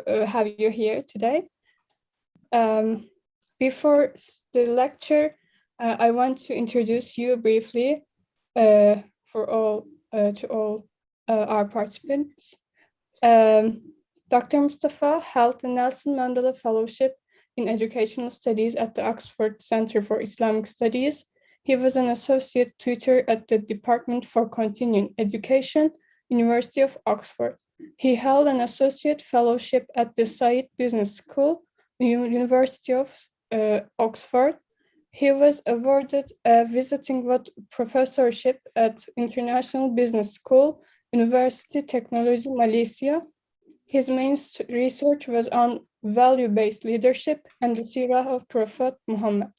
have you here today. Before the lecture, I want to introduce you briefly to all our participants. Dr. Mustafa held the Nelson Mandela Fellowship in Educational Studies at the Oxford Center for Islamic Studies. He was an associate tutor at the Department for Continuing Education, University of Oxford. He held an associate fellowship at the Said Business School, University of Oxford. He was awarded a visiting professorship at International Business School, University Technology, Malaysia. His main research was on value-based leadership and the seerah of Prophet Muhammad.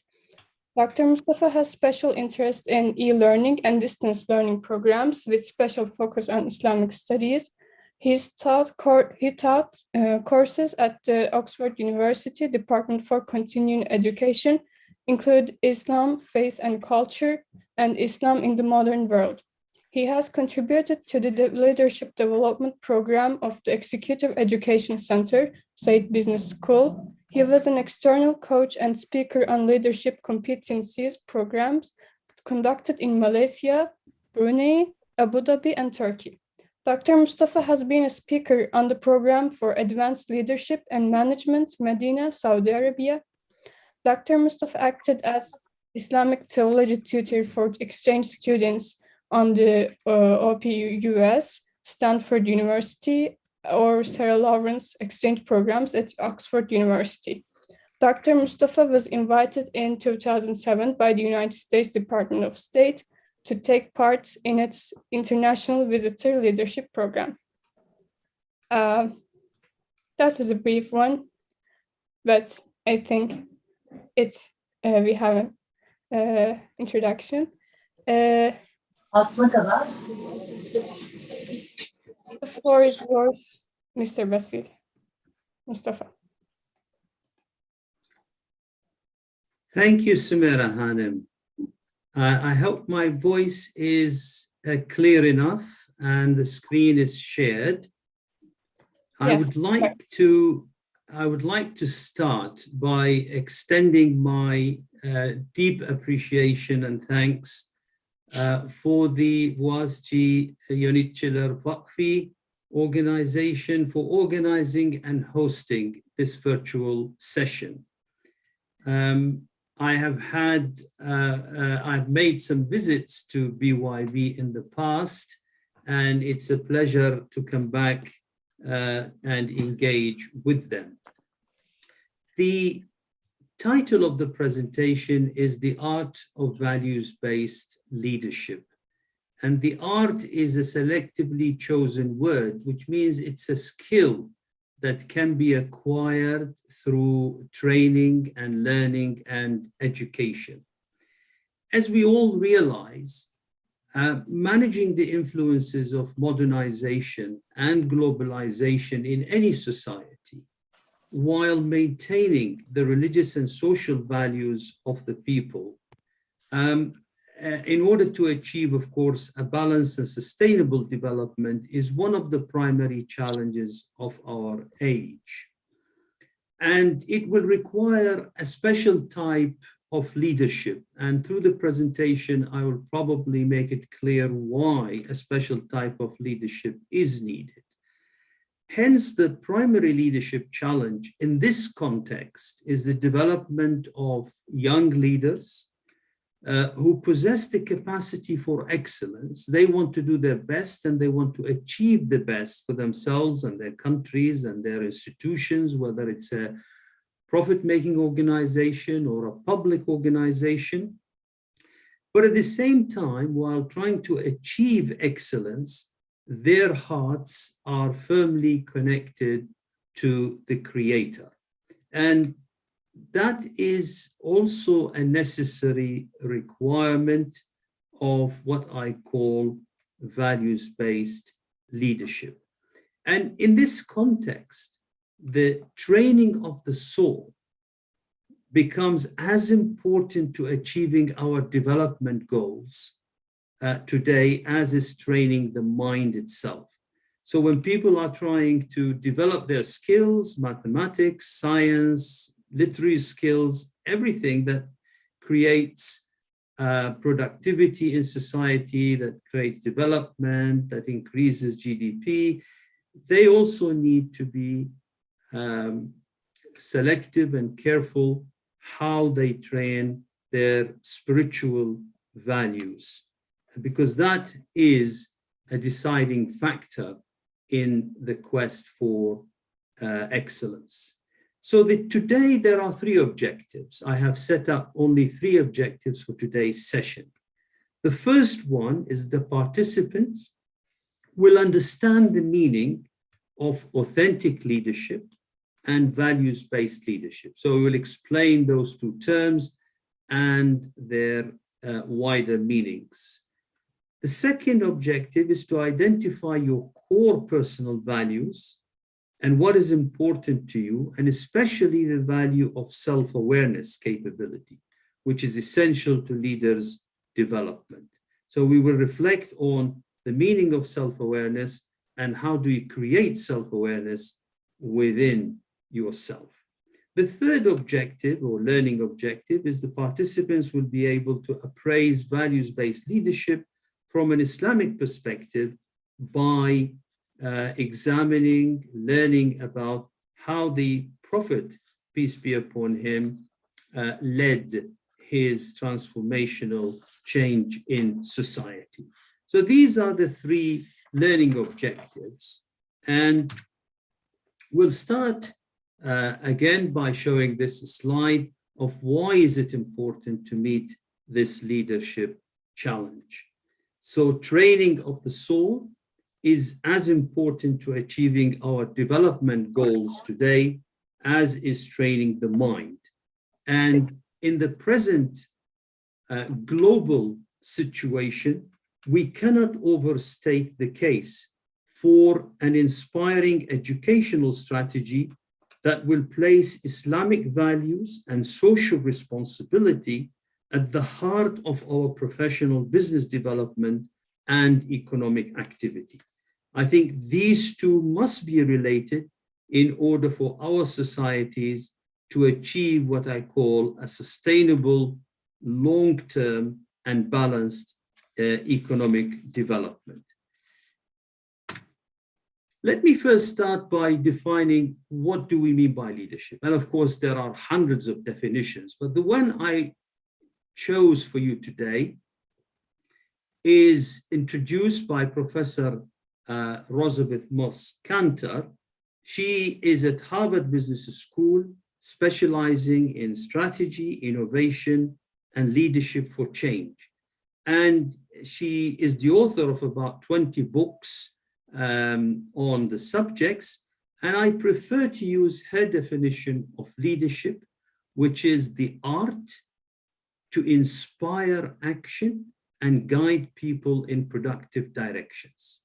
Dr. Mustafa has special interest in e-learning and distance learning programs with special focus on Islamic studies. He taught courses at the Oxford University Department for Continuing Education, include Islam, Faith and Culture, and Islam in the Modern World. He has contributed to the Leadership Development Program of the Executive Education Center, Said Business School. He was an external coach and speaker on leadership competencies programs conducted in Malaysia, Brunei, Abu Dhabi, and Turkey. Dr. Mustafa has been a speaker on the program for Advanced Leadership and Management, Medina, Saudi Arabia. Dr. Mustafa acted as Islamic theology tutor for exchange students on the OPUS, Stanford University, or Sarah Lawrence exchange programs at Oxford University. Dr. Mustafa was invited in 2007 by the United States Department of State to take part in its International Visitor Leadership Program. That was a brief one, but I think we have an introduction. Aslına kadar. The floor is yours, Mr. Basil. Mustafa. Thank you, Sumera Hanım. I hope my voice is clear enough and the screen is shared. Yes. I would like to start by extending my deep appreciation and thanks for the Boğaziçi Yöneticiler Vakfı organization for organizing and hosting this virtual session. I've made some visits to BYV in the past, and it's a pleasure to come back and engage with them. The title of the presentation is The Art of Values-Based Leadership. And the art is a selectively chosen word, which means it's a skill that can be acquired through training and learning and education. As we all realize, managing the influences of modernization and globalization in any society, while maintaining the religious and social values of the people, in order to achieve, of course, a balanced and sustainable development is one of the primary challenges of our age. And it will require a special type of leadership. And through the presentation, I will probably make it clear why a special type of leadership is needed. Hence, the primary leadership challenge in this context is the development of young leaders who possess the capacity for excellence. They want to do their best and they want to achieve the best for themselves and their countries and their institutions, whether it's a profit-making organization or a public organization. But at the same time, while trying to achieve excellence, their hearts are firmly connected to the Creator. And that is also a necessary requirement of what I call values-based leadership. And in this context, the training of the soul becomes as important to achieving our development goals today as is training the mind itself. So when people are trying to develop their skills, mathematics, science, literary skills, everything that creates productivity in society, that creates development, that increases GDP, they also need to be selective and careful how they train their spiritual values, because that is a deciding factor in the quest for excellence. So today there are three objectives. I have set up only three objectives for today's session. The first one is the participants will understand the meaning of authentic leadership and values-based leadership. So we will explain those two terms and their wider meanings. The second objective is to identify your core personal values and what is important to you, and especially the value of self-awareness capability, which is essential to leaders' development. So we will reflect on the meaning of self-awareness and how do you create self-awareness within yourself. The third objective or learning objective is the participants will be able to appraise values-based leadership from an Islamic perspective by examining, learning about how the Prophet, peace be upon him, led his transformational change in society. So these are the three learning objectives. And we'll start again by showing this slide of why is it important to meet this leadership challenge. So training of the soul is as important to achieving our development goals today as is training the mind. And in the present global situation, we cannot overstate the case for an inspiring educational strategy that will place Islamic values and social responsibility at the heart of our professional business development and economic activity. I think these two must be related in order for our societies to achieve what I call a sustainable, long-term and balanced economic development. Let me first start by defining what do we mean by leadership. And of course, there are hundreds of definitions, but the one I chose for you today is introduced by Professor Elizabeth Moss Cantor. She is at Harvard Business School, specializing in strategy, innovation, and leadership for change. And she is the author of about 20 books on the subjects. And I prefer to use her definition of leadership, which is the art to inspire action and guide people in productive directions.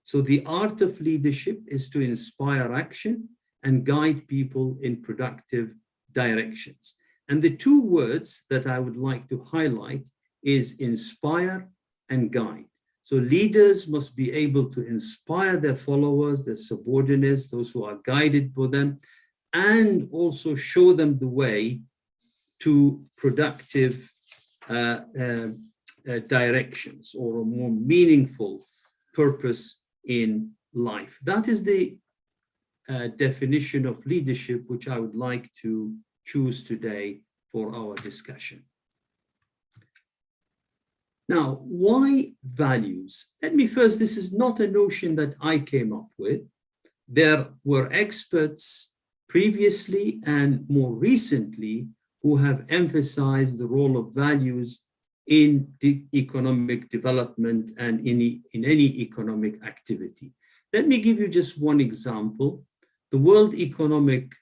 So the art of leadership is to inspire action and guide people in productive directions. And the two words that I would like to highlight is inspire and guide. So leaders must be able to inspire their followers, their subordinates, those who are guided for them, and also show them the way to productive directions or a more meaningful purpose in life. That is the definition of leadership which I would like to choose today for our discussion. Now, why values? Let me first, this is not a notion that I came up with. There were experts previously and more recently who have emphasized the role of values in the economic development and in any economic activity. Let me give you just one example. The World Economic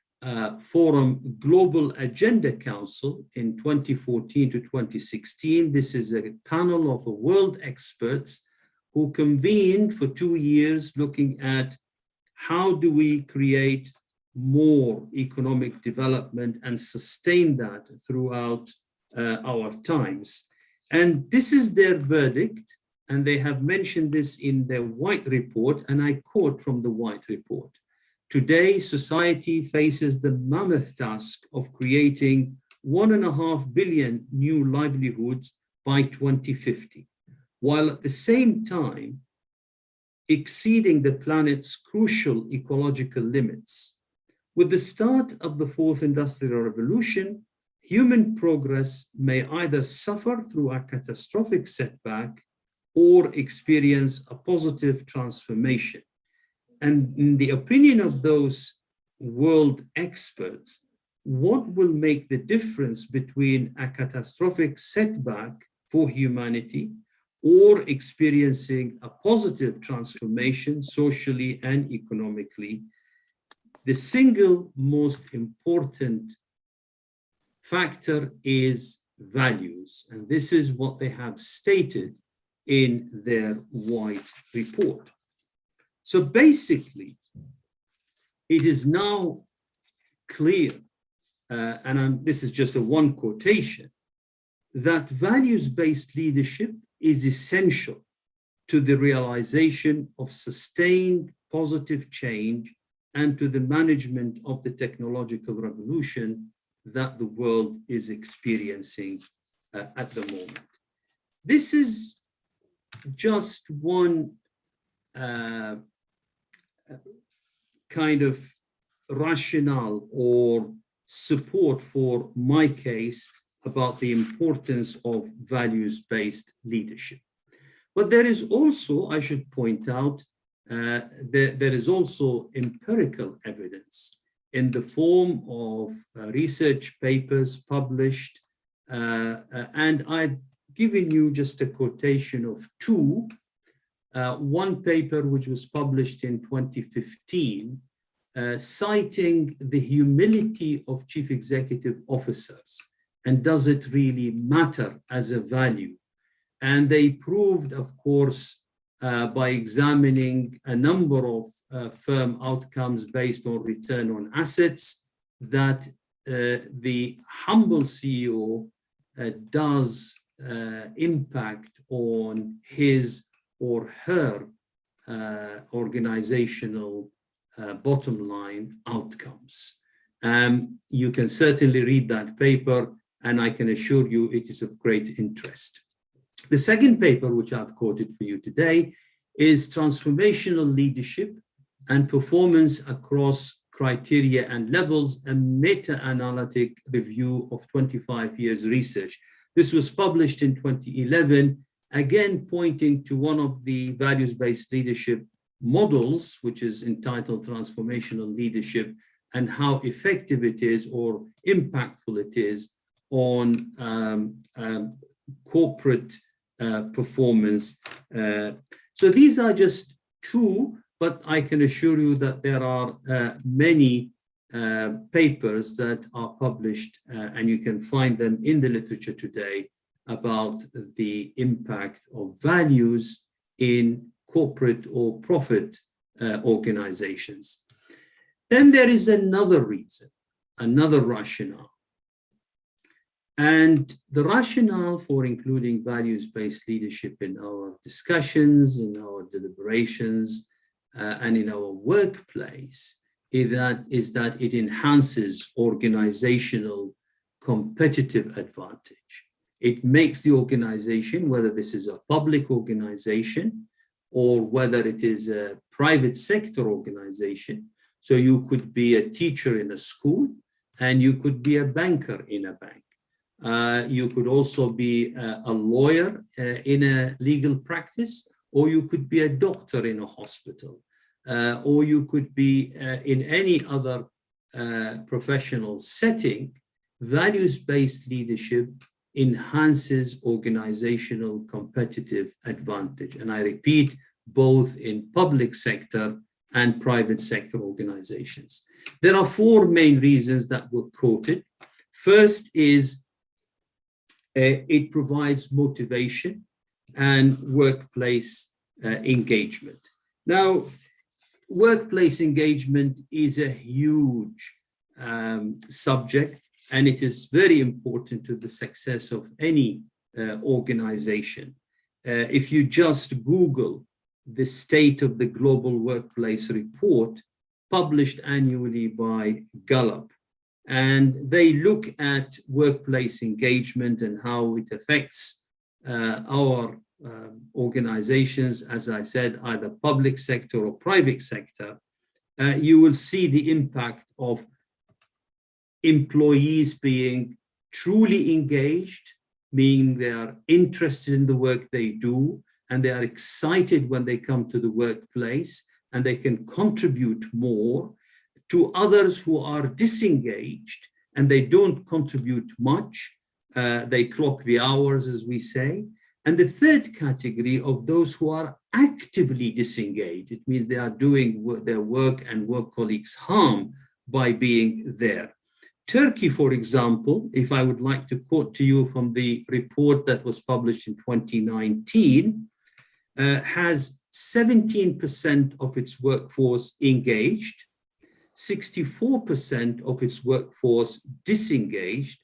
Forum Global Agenda Council in 2014 to 2016. This is a panel of world experts who convened for 2 years looking at how do we create more economic development and sustain that throughout our times. And this is their verdict, and they have mentioned this in their white report, and I quote from the white report. Today, society faces the mammoth task of creating 1.5 billion new livelihoods by 2050, while at the same time exceeding the planet's crucial ecological limits. With the start of the fourth industrial revolution, human progress may either suffer through a catastrophic setback or experience a positive transformation. And in the opinion of those world experts, what will make the difference between a catastrophic setback for humanity or experiencing a positive transformation socially and economically? The single most important factor is values, and this is what they have stated in their white report. So basically, it is now clear, this is just a one quotation, that values-based leadership is essential to the realization of sustained positive change and to the management of the technological revolution that the world is experiencing at the moment. This is just one kind of rationale or support for my case about the importance of values-based leadership. But there is also, I should point out, there is also empirical evidence in the form of research papers published, and I've given you just a quotation of two. One paper which was published in 2015, citing the humility of chief executive officers, and does it really matter as a value? And they proved, of course, by examining a number of firm outcomes based on return on assets, that the humble CEO does impact on his or her organizational bottom line outcomes. You can certainly read that paper, and I can assure you it is of great interest. The second paper, which I've quoted for you today, is Transformational Leadership and Performance Across Criteria and Levels, a meta-analytic review of 25 years research. This was published in 2011, again pointing to one of the values-based leadership models, which is entitled Transformational Leadership, and how effective it is or impactful it is on corporate performance. So these are just two, but I can assure you that there are many papers that are published, and you can find them in the literature today, about the impact of values in corporate or profit organizations. Then there is another reason, another rationale. And the rationale for including values-based leadership in our discussions, in our deliberations, and in our workplace is that it enhances organizational competitive advantage. It makes the organization, whether this is a public organization or whether it is a private sector organization. So you could be a teacher in a school, and you could be a banker in a bank. You could also be a lawyer in a legal practice, or you could be a doctor in a hospital, or you could be in any other professional setting. Values-based leadership enhances organizational competitive advantage. And I repeat, both in public sector and private sector organizations. There are four main reasons that were quoted. First is it provides motivation and workplace engagement. Now, workplace engagement is a huge subject, and it is very important to the success of any organization. If you just Google the State of the Global Workplace report published annually by Gallup, and they look at workplace engagement and how it affects our organizations, as I said, either public sector or private sector, you will see the impact of employees being truly engaged, meaning they are interested in the work they do, and they are excited when they come to the workplace, and they can contribute more, to others who are disengaged and they don't contribute much. They clock the hours, as we say. And the third category of those who are actively disengaged, it means they are doing their work and work colleagues harm by being there. Turkey, for example, if I would like to quote to you from the report that was published in 2019, has 17% of its workforce engaged, 64% of its workforce disengaged,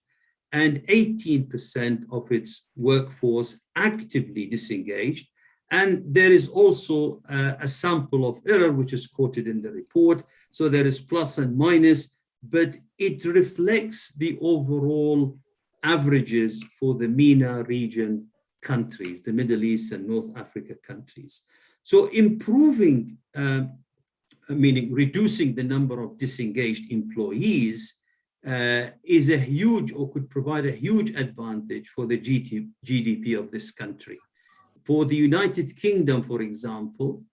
and 18% of its workforce actively disengaged. And there is also a sample of error, which is quoted in the report. So there is plus and minus, but it reflects the overall averages for the MENA region countries, the Middle East and North Africa countries. So improving, meaning reducing the number of disengaged employees is a huge, or could provide a huge advantage for the GDP of this country. For the United Kingdom, for example,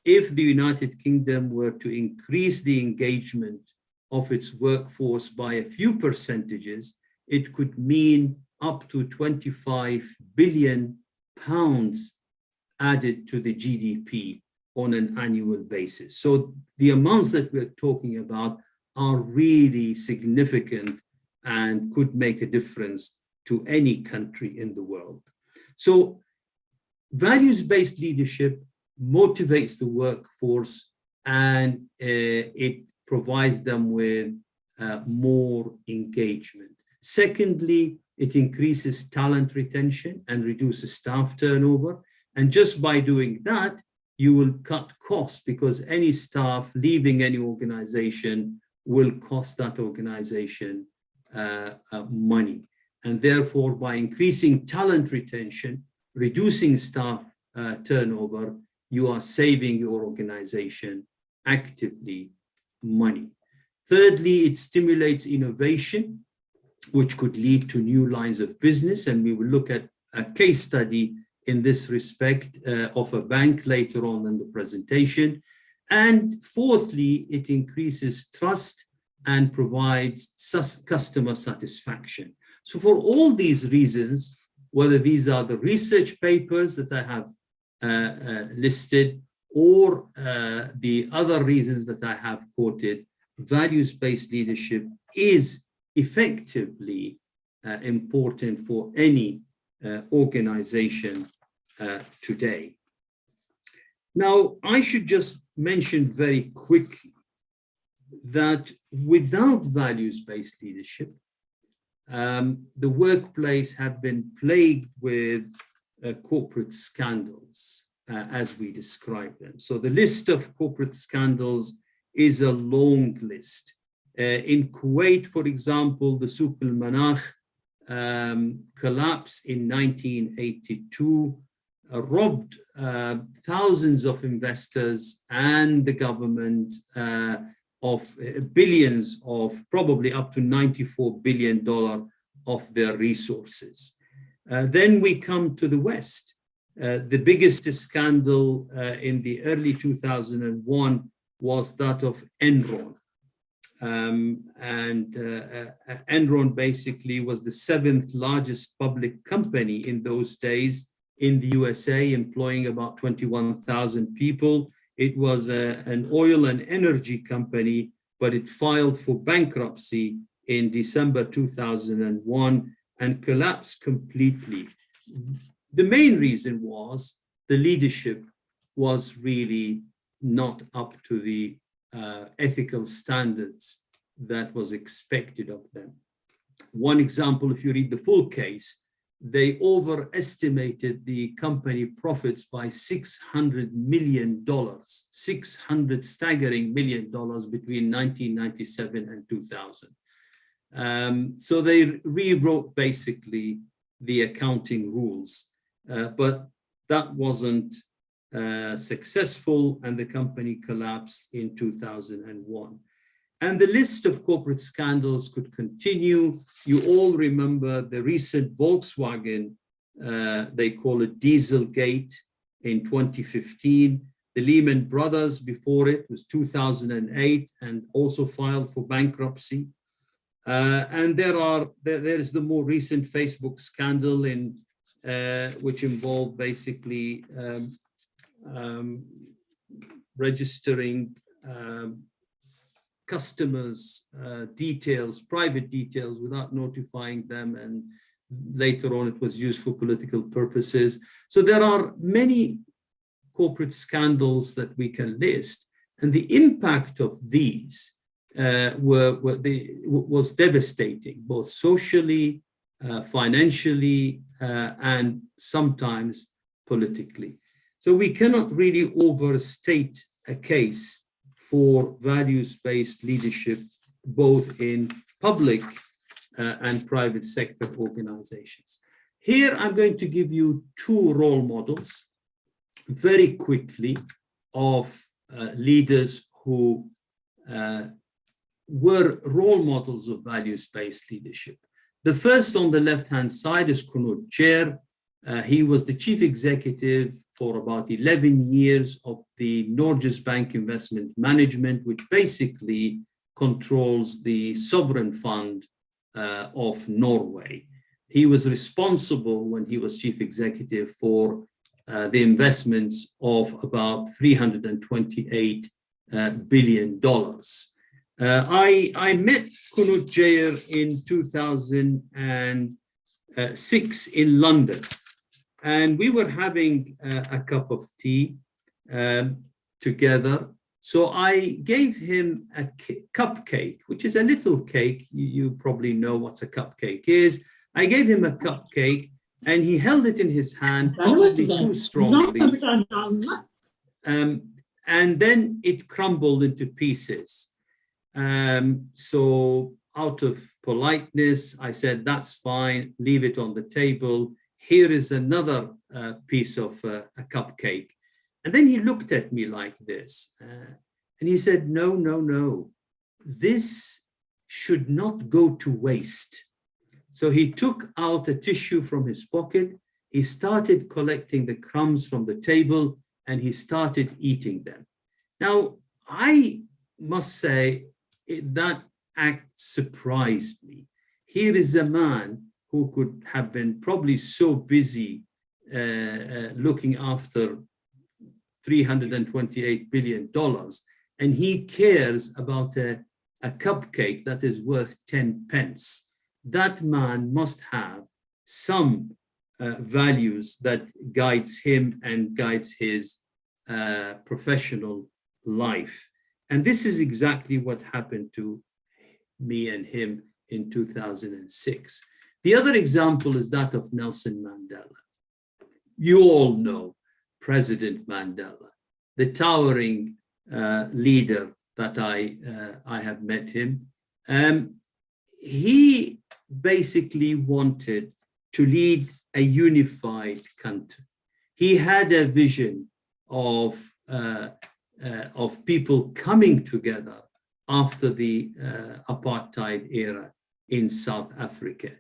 if the United Kingdom were to increase the engagement of its workforce by a few percentages, it could mean up to 25 billion pounds added to the GDP on an annual basis. So the amounts that we're talking about are really significant and could make a difference to any country in the world. So values-based leadership motivates the workforce, and it provides them with more engagement. Secondly, it increases talent retention and reduces staff turnover. And just by doing that, you will cut costs, because any staff leaving any organization will cost that organization money. And therefore, by increasing talent retention, reducing staff turnover, you are saving your organization actively money. Thirdly, it stimulates innovation, which could lead to new lines of business. And we will look at a case study in this respect of a bank later on in the presentation. And fourthly, it increases trust and provides customer satisfaction. So for all these reasons, whether these are the research papers that I have listed or the other reasons that I have quoted, values-based leadership is effectively important for any organization today. Now, I should just mention very quickly that without values-based leadership, the workplace have been plagued with corporate scandals, as we describe them. So the list of corporate scandals is a long list. In Kuwait, for example, the Souq al-Manakh collapse in 1982 robbed thousands of investors and the government of billions, of probably up to $94 billion of their resources. Then we come to the West. The biggest scandal in the early 2001 was that of Enron. Enron basically was the 7th largest public company in those days in the USA, employing about 21,000 people. It was an oil and energy company, but it filed for bankruptcy in December 2001 and collapsed completely. The main reason was the leadership was really not up to the ethical standards that was expected of them. One example, if you read the full case, they overestimated the company profits by $600 million, 600 staggering $million between 1997 and 2000. So they rewrote basically the accounting rules, but that wasn't successful, and the company collapsed in 2001. And the list of corporate scandals could continue. You all remember the recent Volkswagen, they call it Dieselgate in 2015. The Lehman Brothers before it was 2008 and also filed for bankruptcy. And there's the more recent Facebook scandal which involved basically registering customers' details, private details, without notifying them, and later on it was used for political purposes. So there are many corporate scandals that we can list, and the impact of these was devastating, both socially, financially, and sometimes politically. So we cannot really overstate a case for values-based leadership, both in public and private sector organizations. Here, I'm going to give you two role models very quickly of leaders who were role models of values-based leadership. The first on the left-hand side is Knut Chair. He was the chief executive for about 11 years of the Norges Bank Investment Management, which basically controls the sovereign fund of Norway. He was responsible, when he was chief executive, for the investments of about $328 billion. I met Knut Jair in 2006 in London, and we were having a cup of tea together. So I gave him a cupcake, which is a little cake. You probably know what a cupcake is. I gave him a cupcake, and he held it in his hand, probably too strongly. And then it crumbled into pieces. So out of politeness, I said, that's fine, leave it on the table. Here is another piece of a cupcake. And then he looked at me like this, and he said, no, no, no, this should not go to waste. So he took out a tissue from his pocket, he started collecting the crumbs from the table, and he started eating them. Now, I must say that act surprised me. Here is a man who could have been probably so busy looking after $328 billion, and he cares about a cupcake that is worth 10 pence. That man must have some values that guides him and guides his professional life. And this is exactly what happened to me and him in 2006. The other example is that of Nelson Mandela. You all know President Mandela, the towering leader that I have met him. He basically wanted to lead a unified country. He had a vision of people coming together after the apartheid era in South Africa.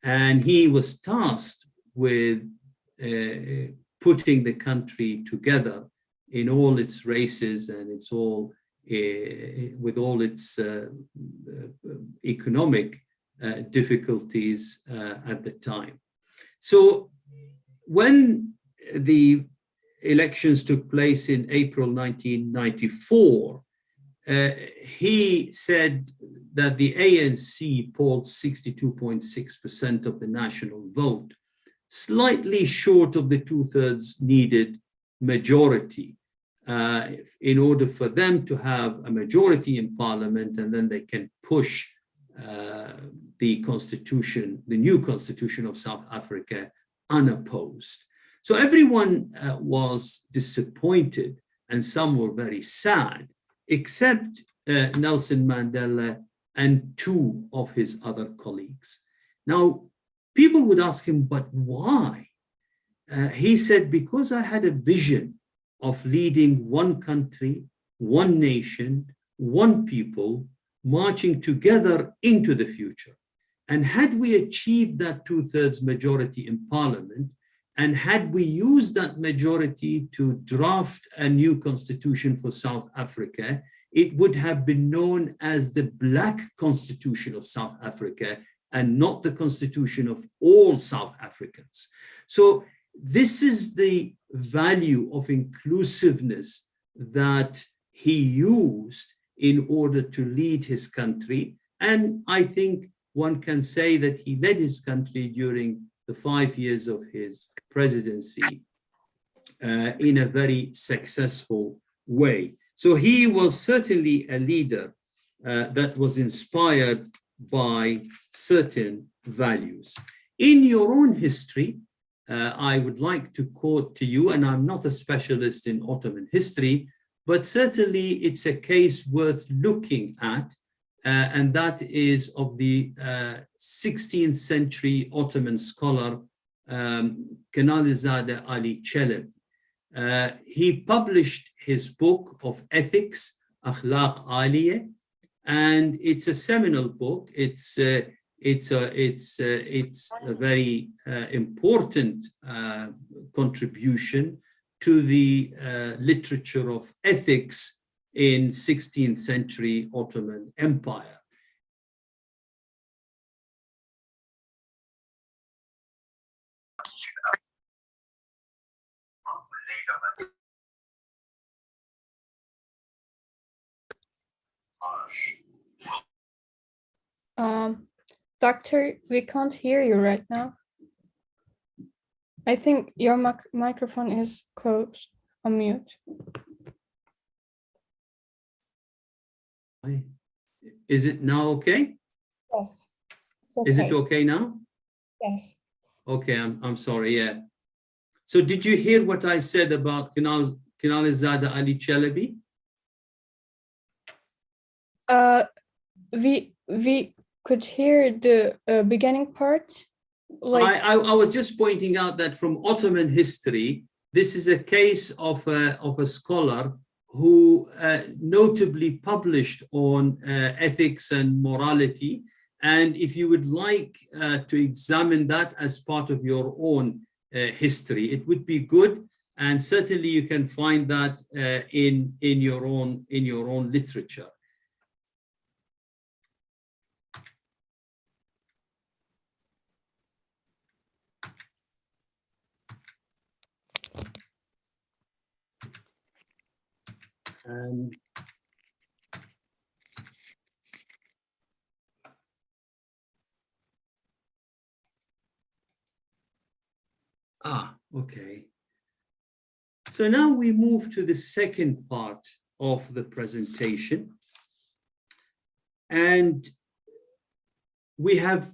And he was tasked with putting the country together in all its races and its all with all its economic difficulties at the time. So when the elections took place in April 1994, he said that the ANC polled 62.6% of the national vote, slightly short of the two-thirds needed majority in order for them to have a majority in parliament, and then they can push the constitution, the new constitution of South Africa, unopposed. So everyone was disappointed, and some were very sad, except Nelson Mandela and two of his other colleagues. Now, people would ask him, but why? He said, because I had a vision of leading one country, one nation, one people, marching together into the future. And had we achieved that 2/3 majority in parliament, and had we used that majority to draft a new constitution for South Africa, it would have been known as the Black Constitution of South Africa and not the constitution of all South Africans. So this is the value of inclusiveness that he used in order to lead his country. And I think one can say that he led his country during the 5 years of his presidency in a very successful way. So he was certainly a leader that was inspired by certain values. In your own history, I would like to quote to you, and I'm not a specialist in Ottoman history, but certainly it's a case worth looking at, and that is of the 16th century Ottoman scholar, Canalizade Ali. He published his book of ethics, Akhlaq Aliye, and it's a seminal book. It's a very important contribution to the literature of ethics in 16th century Ottoman Empire. Doctor, we can't hear you right now. I think your microphone is closed, on mute. Is it now okay? Yes. Okay. Is it okay now? Yes. Okay, I'm sorry, yeah. So did you hear what I said about Canalizade Ali Chalabi? We could hear the beginning part. Like I was just pointing out that from Ottoman history, this is a case of a scholar who notably published on ethics and morality. And if you would like to examine that as part of your own history, it would be good. And certainly you can find that in your own literature. Okay. So now we move to the second part of the presentation. And we have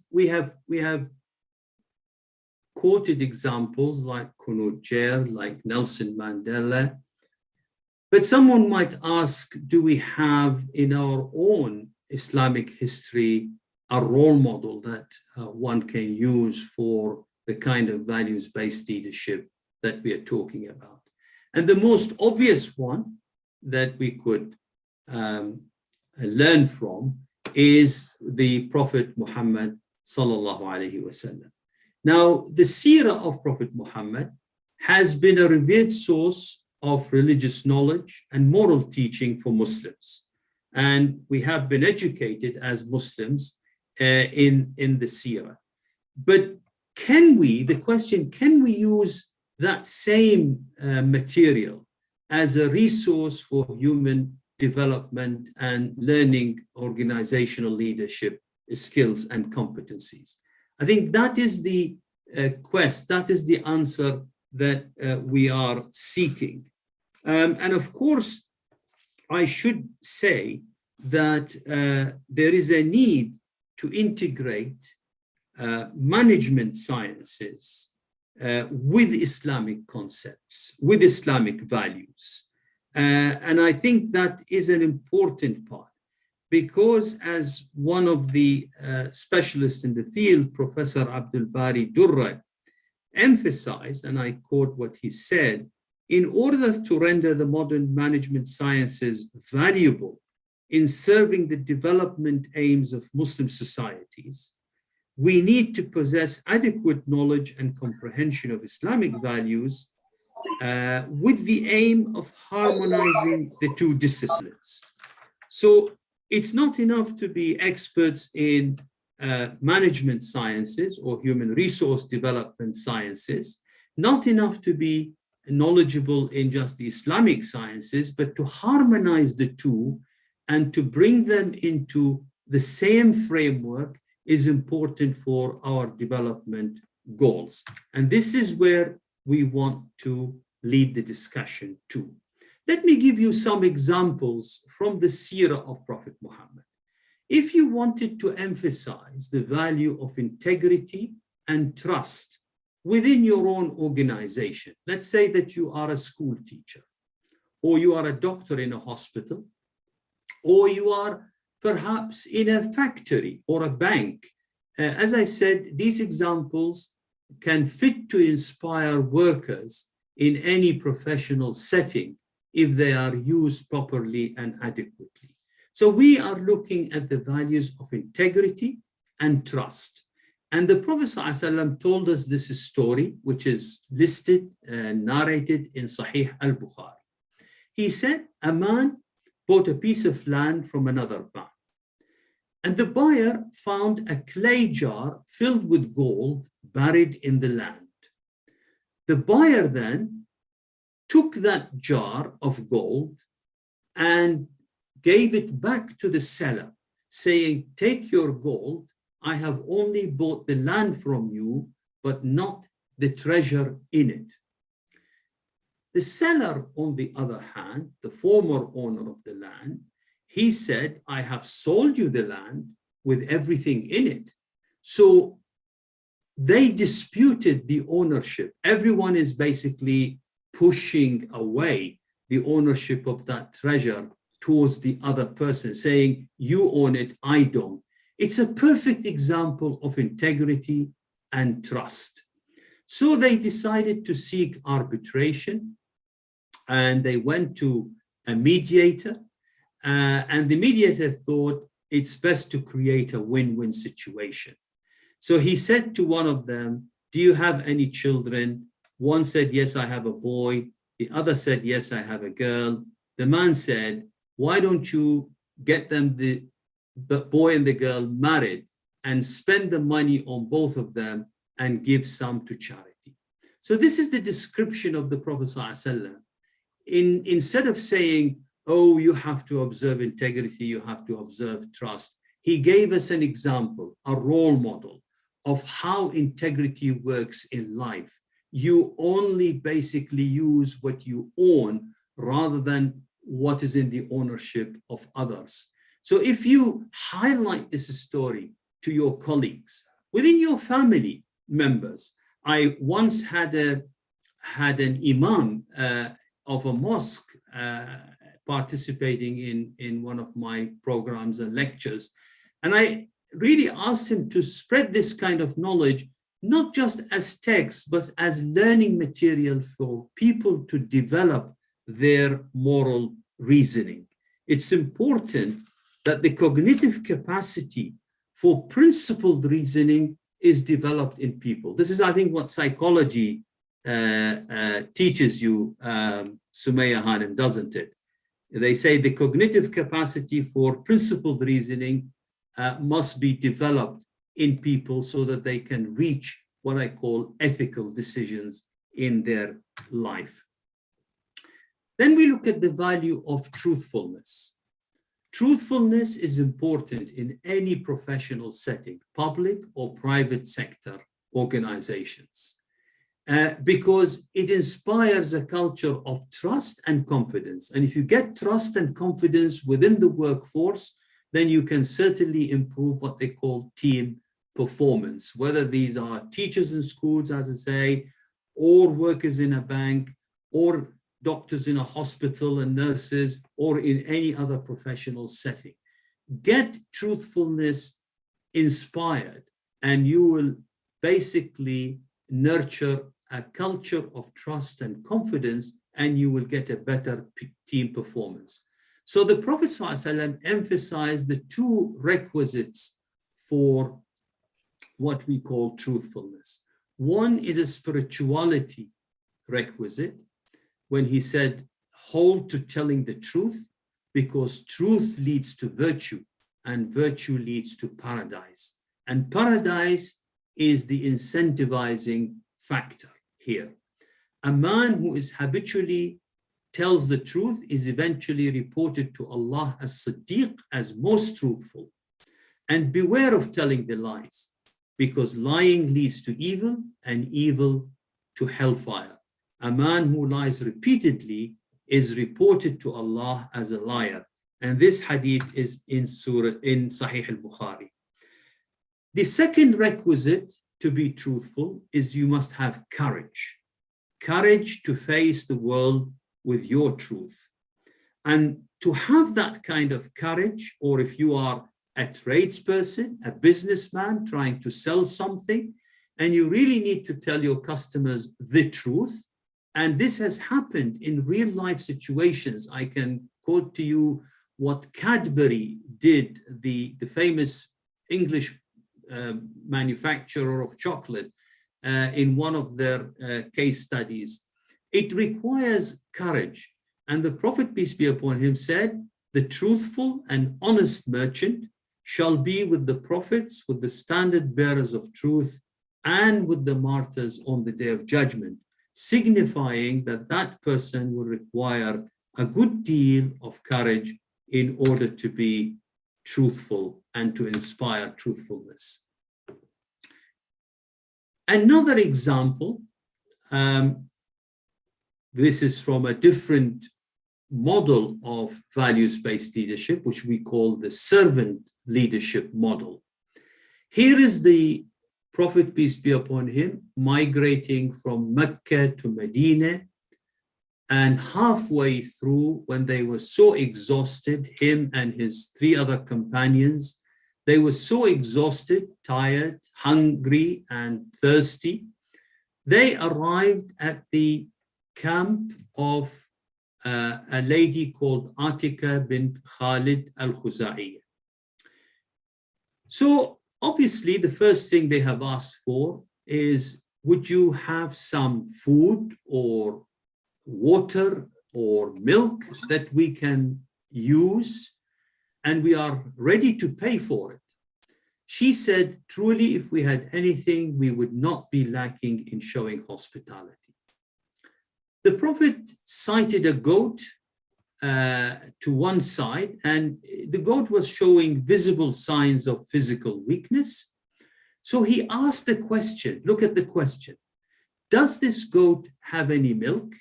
quoted examples like Kunut Jair, like Nelson Mandela. But someone might ask, do we have in our own Islamic history a role model that one can use for the kind of values-based leadership that we are talking about? And the most obvious one that we could learn from is the Prophet Muhammad sallallahu alaihi wasallam. Now, the seerah of Prophet Muhammad has been a revered source of religious knowledge and moral teaching for Muslims. And we have been educated as Muslims in the seerah. But the question, can we use that same material as a resource for human development and learning organizational leadership skills and competencies? I think that is the quest, that is the answer that we are seeking. And of course, I should say that there is a need to integrate management sciences with Islamic concepts, with Islamic values. And I think that is an important part, because as one of the specialists in the field, Professor Abdul Bari Durra, emphasized, and I quote what he said, in order to render the modern management sciences valuable in serving the development aims of Muslim societies, we need to possess adequate knowledge and comprehension of Islamic values with the aim of harmonizing the two disciplines. So it's not enough to be experts in management sciences or human resource development sciences, not enough to be knowledgeable in just the Islamic sciences, but to harmonize the two and to bring them into the same framework is important for our development goals. And this is where we want to lead the discussion to. Let me give you some examples from the seerah of Prophet Muhammad. If you wanted to emphasize the value of integrity and trust within your own organization, let's say that you are a school teacher, or you are a doctor in a hospital, or you are perhaps in a factory or a bank. As I said, these examples can fit to inspire workers in any professional setting if they are used properly and adequately. So we are looking at the values of integrity and trust. And the Prophet ﷺ told us this story, which is listed and narrated in Sahih al-Bukhari. He said, a man bought a piece of land from another man. And the buyer found a clay jar filled with gold buried in the land. The buyer then took that jar of gold and gave it back to the seller, saying, take your gold, I have only bought the land from you, but not the treasure in it. The seller, on the other hand, the former owner of the land, he said, I have sold you the land with everything in it. So they disputed the ownership. Everyone is basically pushing away the ownership of that treasure towards the other person, saying, you own it, I don't. It's a perfect example of integrity and trust. So they decided to seek arbitration, and they went to a mediator, and the mediator thought it's best to create a win-win situation. So he said to one of them, do you have any children? One said, yes, I have a boy. The other said, yes, I have a girl. The man said, why don't you get them, the boy and the girl, married and spend the money on both of them and give some to charity. So this is the description of the Prophet ﷺ. Instead of saying, oh, you have to observe integrity, you have to observe trust, he gave us an example, a role model of how integrity works in life. You only basically use what you own rather than what is in the ownership of others. So if you highlight this story to your colleagues, within your family members, I once had an imam of a mosque participating in one of my programs and lectures. And I really asked him to spread this kind of knowledge, not just as text, but as learning material for people to develop their moral reasoning. It's important that the cognitive capacity for principled reasoning is developed in people. This is, I think, what psychology teaches you, Sumaya Hanem, doesn't it? They say the cognitive capacity for principled reasoning must be developed in people so that they can reach what I call ethical decisions in their life. Then we look at the value of truthfulness. Truthfulness is important in any professional setting, public or private sector organizations, because it inspires a culture of trust and confidence. And if you get trust and confidence within the workforce, then you can certainly improve what they call team performance, whether these are teachers in schools, as I say, or workers in a bank, or doctors in a hospital and nurses, or in any other professional setting. Get truthfulness inspired, and you will basically nurture a culture of trust and confidence, and you will get a better team performance. So the Prophet ﷺ emphasized the two requisites for what we call truthfulness. One is a spirituality requisite, when he said, hold to telling the truth, because truth leads to virtue, and virtue leads to paradise. And paradise is the incentivizing factor here. A man who is habitually tells the truth is eventually reported to Allah as Siddiq, as most truthful. And beware of telling the lies, because lying leads to evil, and evil to hellfire. A man who lies repeatedly is reported to Allah as a liar. And this hadith is in Sahih al-Bukhari. The second requisite to be truthful is you must have courage. Courage to face the world with your truth. And to have that kind of courage, or if you are a tradesperson, a businessman trying to sell something, and you really need to tell your customers the truth, and this has happened in real life situations. I can quote to you what Cadbury did, the famous English manufacturer of chocolate, in one of their case studies. It requires courage. And the Prophet, peace be upon him, said, the truthful and honest merchant shall be with the prophets, with the standard bearers of truth, and with the martyrs on the day of judgment, signifying that that person will require a good deal of courage in order to be truthful and to inspire truthfulness. Another example, this is from a different model of values-based leadership, which we call the servant leadership model. Here is the Prophet, peace be upon him, migrating from Mecca to Medina, and halfway through, when they were so exhausted, him and his three other companions, they were so exhausted, tired, hungry, and thirsty, they arrived at the camp of a lady called Atika bint Khalid al-Khuzaiyyah. So obviously the first thing they have asked for is, would you have some food or water or milk that we can use, and we are ready to pay for it? She said, truly, if we had anything, we would not be lacking in showing hospitality. The Prophet cited a goat to one side, and the goat was showing visible signs of physical weakness. So he asked the question, look at the question, does this goat have any milk?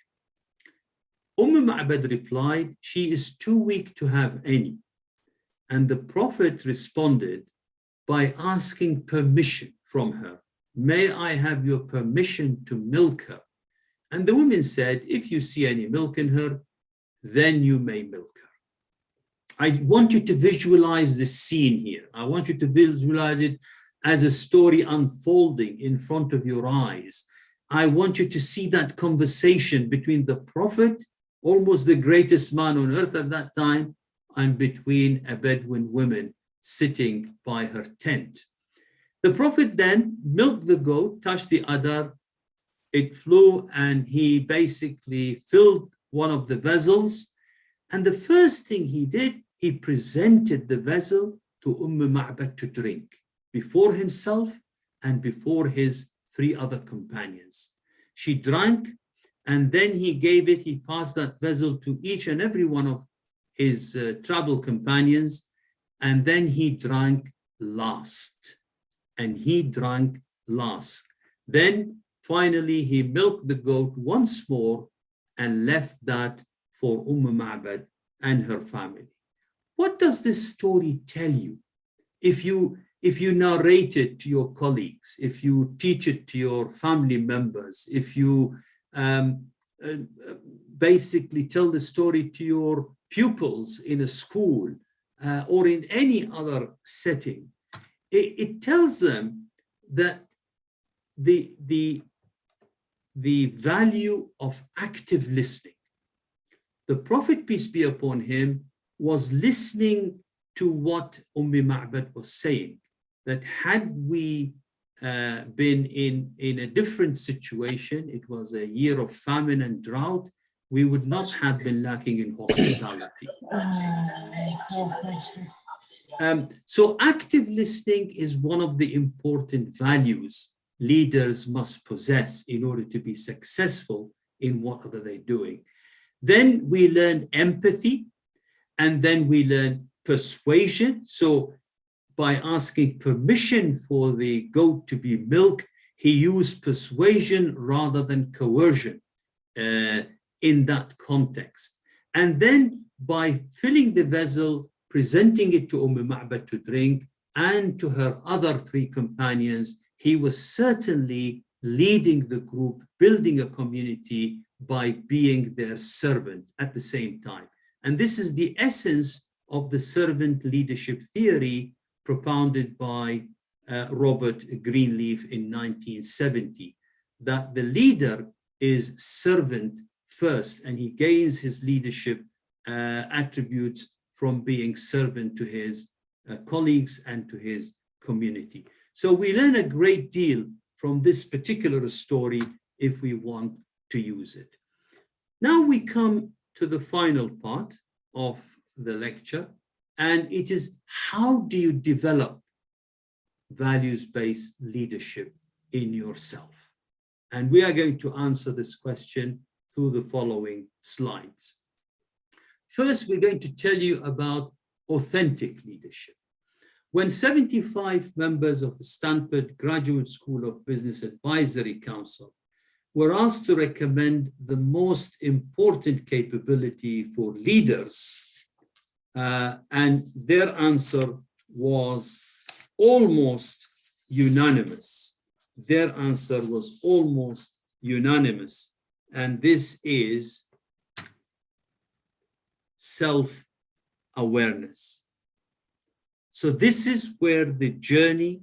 Ma'bad replied, she is too weak to have any. And the Prophet responded by asking permission from her. May I have your permission to milk her? And the woman said, if you see any milk in her, then you may milk her. I want you to visualize the scene here. I want you to visualize it as a story unfolding in front of your eyes. I want you to see that conversation between the Prophet, almost the greatest man on earth at that time, and between a Bedouin woman sitting by her tent. The Prophet then milked the goat, touched the udder, it flew, and he basically filled one of the vessels. And the first thing he did, he presented the vessel to Ma'bad to drink, before himself and before his three other companions. She drank, and then he gave it, he passed that vessel to each and every one of his travel companions, and then he drank last. And he drank last. Then finally he milked the goat once more and left that for Ma'bad and her family. what does this story tell you? If you narrate it to your colleagues, if you teach it to your family members, if you basically tell the story to your pupils in a school or in any other setting, it tells them that the value of active listening. The Prophet, peace be upon him, was listening to what Ma'bad was saying, that had we been in a different situation, it was a year of famine and drought, we would not have been lacking in hospitality. So active listening is one of the important values leaders must possess in order to be successful in whatever they're doing. Then we learn empathy, and then we learn persuasion. So by asking permission for the goat to be milked, he used persuasion rather than coercion in that context. And then by filling the vessel, presenting it to Ma'bad to drink, and to her other three companions, he was certainly leading the group, building a community by being their servant at the same time. And this is the essence of the servant leadership theory propounded by Robert Greenleaf in 1970, that the leader is servant first, and he gains his leadership attributes from being servant to his colleagues and to his community. So we learn a great deal from this particular story if we want to use it. Now we come to the final part of the lecture, and it is, how do you develop values-based leadership in yourself? And we are going to answer this question through the following slides. First, we're going to tell you about authentic leadership. When 75 members of the Stanford Graduate School of Business Advisory Council were asked to recommend the most important capability for leaders, and their answer was almost unanimous. Their answer was almost unanimous, and this is self-awareness. So this is where the journey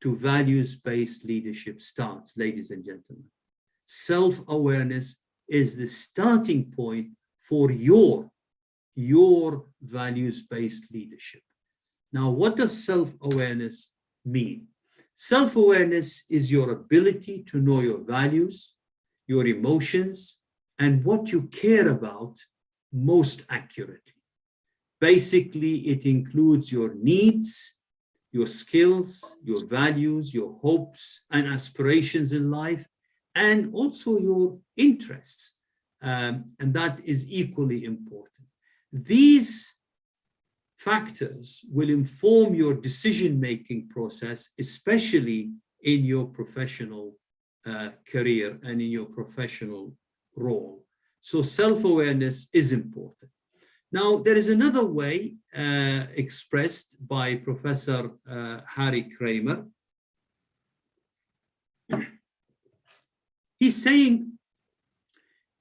to values-based leadership starts, ladies and gentlemen. Self-awareness is the starting point for your values-based leadership. Now, what does self-awareness mean? Self-awareness is your ability to know your values, your emotions, and what you care about most accurately. Basically, it includes your needs, your skills, your values, your hopes and aspirations in life, and also your interests. And that is equally important. These factors will inform your decision-making process, especially in your professional career and in your professional role. So self-awareness is important. Now, there is another way expressed by Professor Harry Kramer. He's saying,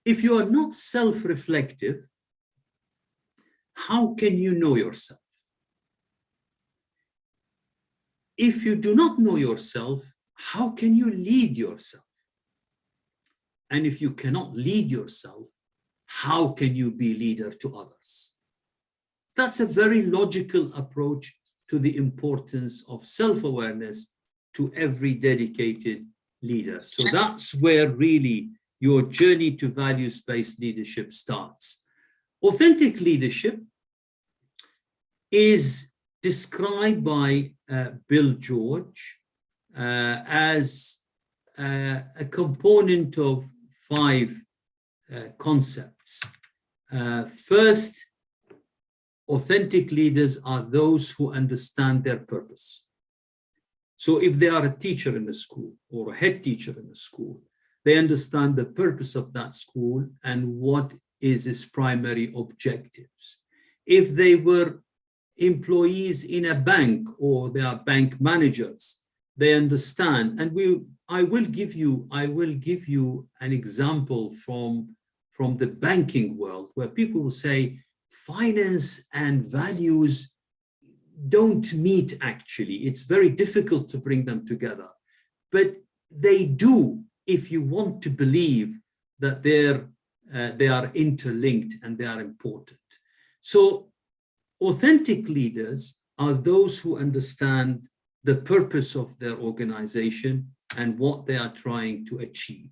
if you are not self-reflective, how can you know yourself? If you do not know yourself, how can you lead yourself? And if you cannot lead yourself, how can you be leader to others? That's a very logical approach to the importance of self-awareness to every dedicated leader. So that's where really your journey to values-based leadership starts. Authentic leadership is described by Bill George as a component of 5 concepts. First, authentic leaders are those who understand their purpose. So if they are a teacher in a school or a head teacher in a school, they understand the purpose of that school and what is its primary objectives. If they were employees in a bank or they are bank managers. They understand, and I will give you an example from the banking world where people will say finance and values don't meet actually. It's very difficult to bring them together, but they do if you want to believe that they are interlinked and they are important. So authentic leaders are those who understand the purpose of their organization and what they are trying to achieve.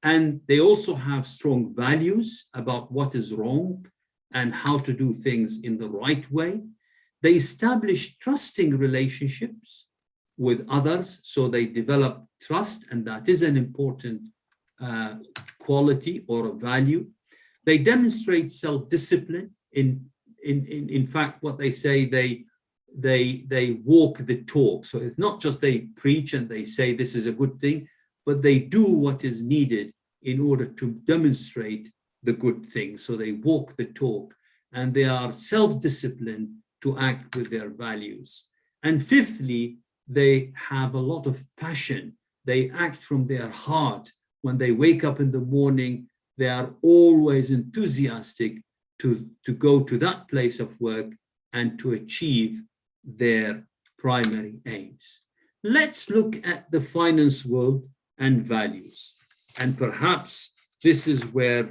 And they also have strong values about what is wrong and how to do things in the right way. They establish trusting relationships with others, so they develop trust, and that is an important quality or a value. They demonstrate self-discipline. In fact, what they say, they walk the talk. So it's not just they preach and they say this is a good thing, but they do what is needed in order to demonstrate the good thing. So they walk the talk and they are self-disciplined to act with their values. And fifthly, they have a lot of passion. They act from their heart. When they wake up in the morning, they are always enthusiastic to go to that place of work and to achieve their primary aims. Let's look at the finance world and values. And perhaps this is where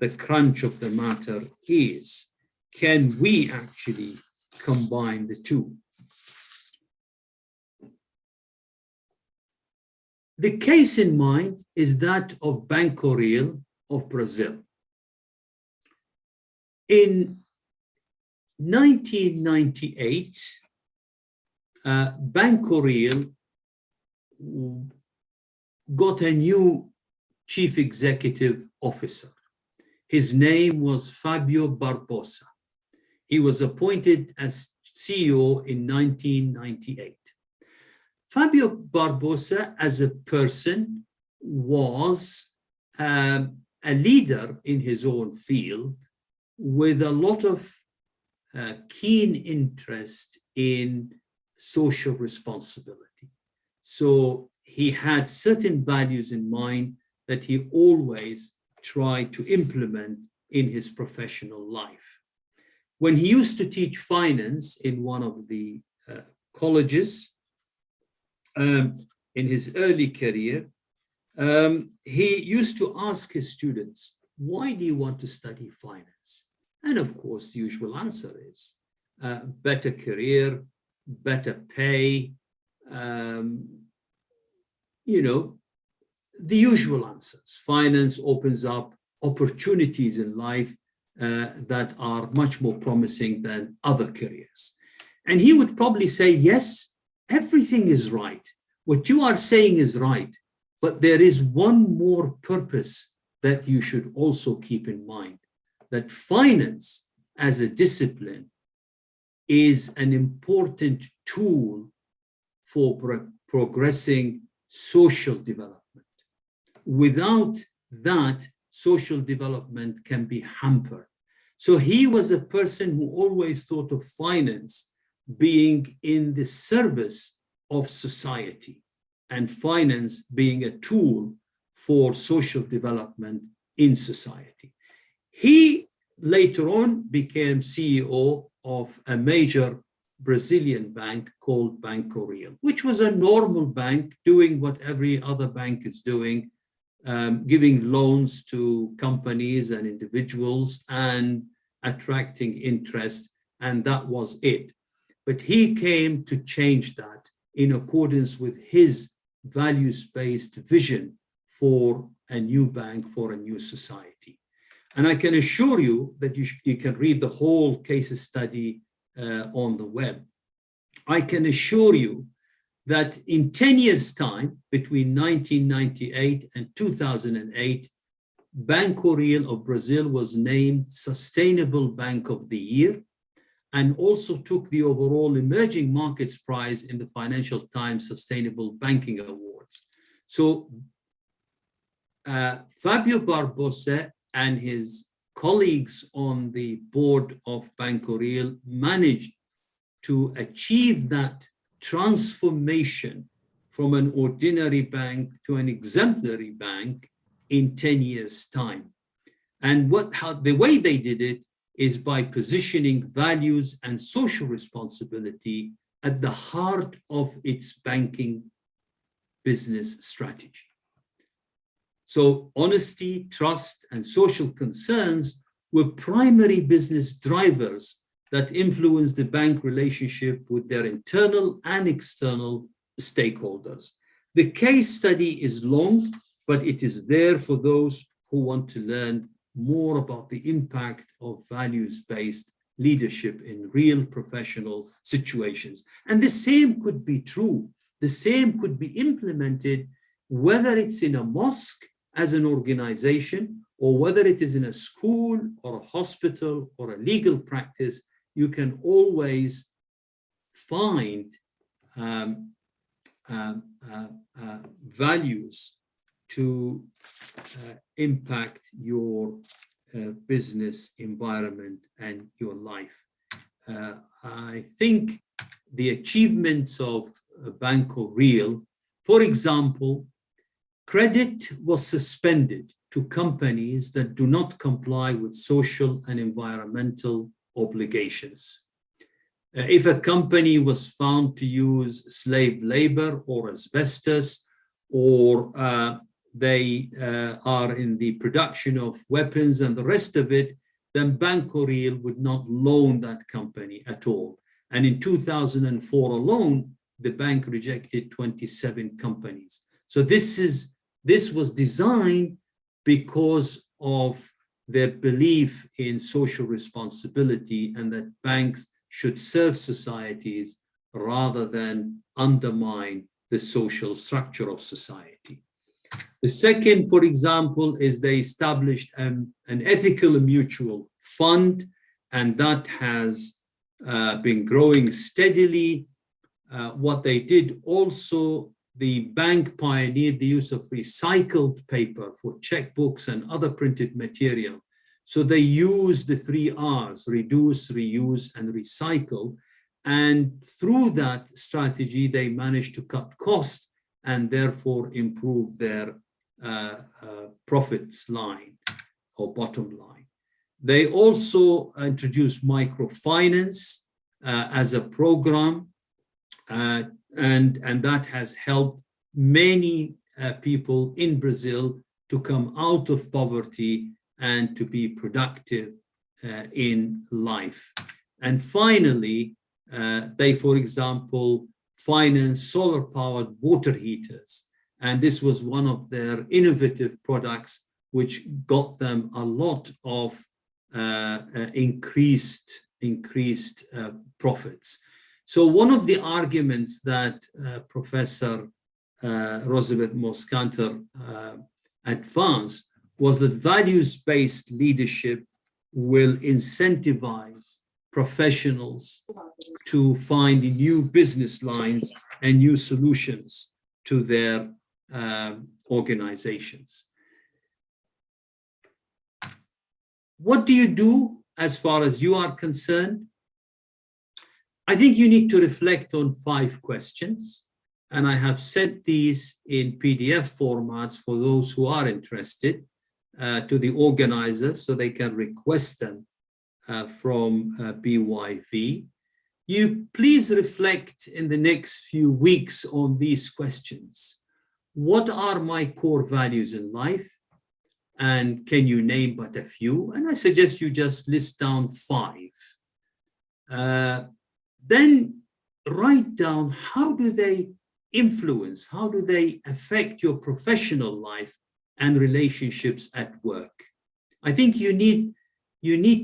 the crunch of the matter is. Can we actually combine the two? The case in mind is that of Banco Real of Brazil. In 1998, Banco Real got a new chief executive officer. His name was Fabio Barbosa. He was appointed as CEO in 1998. Fabio Barbosa, as a person, was a leader in his own field with a lot of keen interest in social responsibility. So he had certain values in mind that he always tried to implement in his professional life. When he used to teach finance in one of the colleges in his early career, he used to ask his students, why do you want to study finance? And of course, the usual answer is better career, better pay, the usual answers. Finance opens up opportunities in life that are much more promising than other careers. And he would probably say, yes, everything is right. What you are saying is right, but there is one more purpose that you should also keep in mind, that finance as a discipline is an important tool for progressing social development. Without that, social development can be hampered. So he was a person who always thought of finance being in the service of society and finance being a tool for social development in society. He later on became CEO of a major Brazilian bank called Banco Real, which was a normal bank doing what every other bank is doing, giving loans to companies and individuals and attracting interest, and that was it. But he came to change that in accordance with his values-based vision for a new bank, for a new society. And I can assure you that you can read the whole case study on the web. I can assure you that in 10 years' time, between 1998 and 2008, Banco Real of Brazil was named Sustainable Bank of the Year and also took the overall Emerging Markets Prize in the Financial Times Sustainable Banking Awards. So Fabio Barbosa and his colleagues on the board of Banco Real managed to achieve that transformation from an ordinary bank to an exemplary bank in 10 years' time. And the way they did it is by positioning values and social responsibility at the heart of its banking business strategy. So honesty, trust, and social concerns were primary business drivers that influenced the bank relationship with their internal and external stakeholders. The case study is long, but it is there for those who want to learn more about the impact of values-based leadership in real professional situations. And the same could be true. The same could be implemented, whether it's in a mosque as an organization, or whether it is in a school or a hospital or a legal practice. You can always find values to impact your business environment and your life. I think the achievements of Banco Real, for example, credit was suspended to companies that do not comply with social and environmental obligations. If a company was found to use slave labor or asbestos, or they are in the production of weapons and the rest of it, then Banco Real would not loan that company at all. And in 2004 alone, the bank rejected 27 companies. So this was designed because of their belief in social responsibility and that banks should serve societies rather than undermine the social structure of society. The second, for example, is they established an ethical and mutual fund, and that has been growing steadily. What they did also, the bank pioneered the use of recycled paper for checkbooks and other printed material. So they use the 3 R's, reduce, reuse, and recycle. And through that strategy, they managed to cut costs and therefore improve their profits line or bottom line. They also introduced microfinance as a program, and that has helped many people in Brazil to come out of poverty and to be productive in life. And finally, they, for example, finance solar-powered water heaters. And this was one of their innovative products, which got them a lot of increased profits. So one of the arguments that Professor Roosevelt Moscanter advanced was that values-based leadership will incentivize professionals to find new business lines and new solutions to their organizations. What do you do as far as you are concerned? I think you need to reflect on 5 questions, and I have sent these in PDF formats for those who are interested to the organizers so they can request them from BYV. You please reflect in the next few weeks on these questions. What are my core values in life? And can you name but a few? And I suggest you just list down 5. Then write down, how do they influence, how do they affect your professional life and relationships at work? I think you need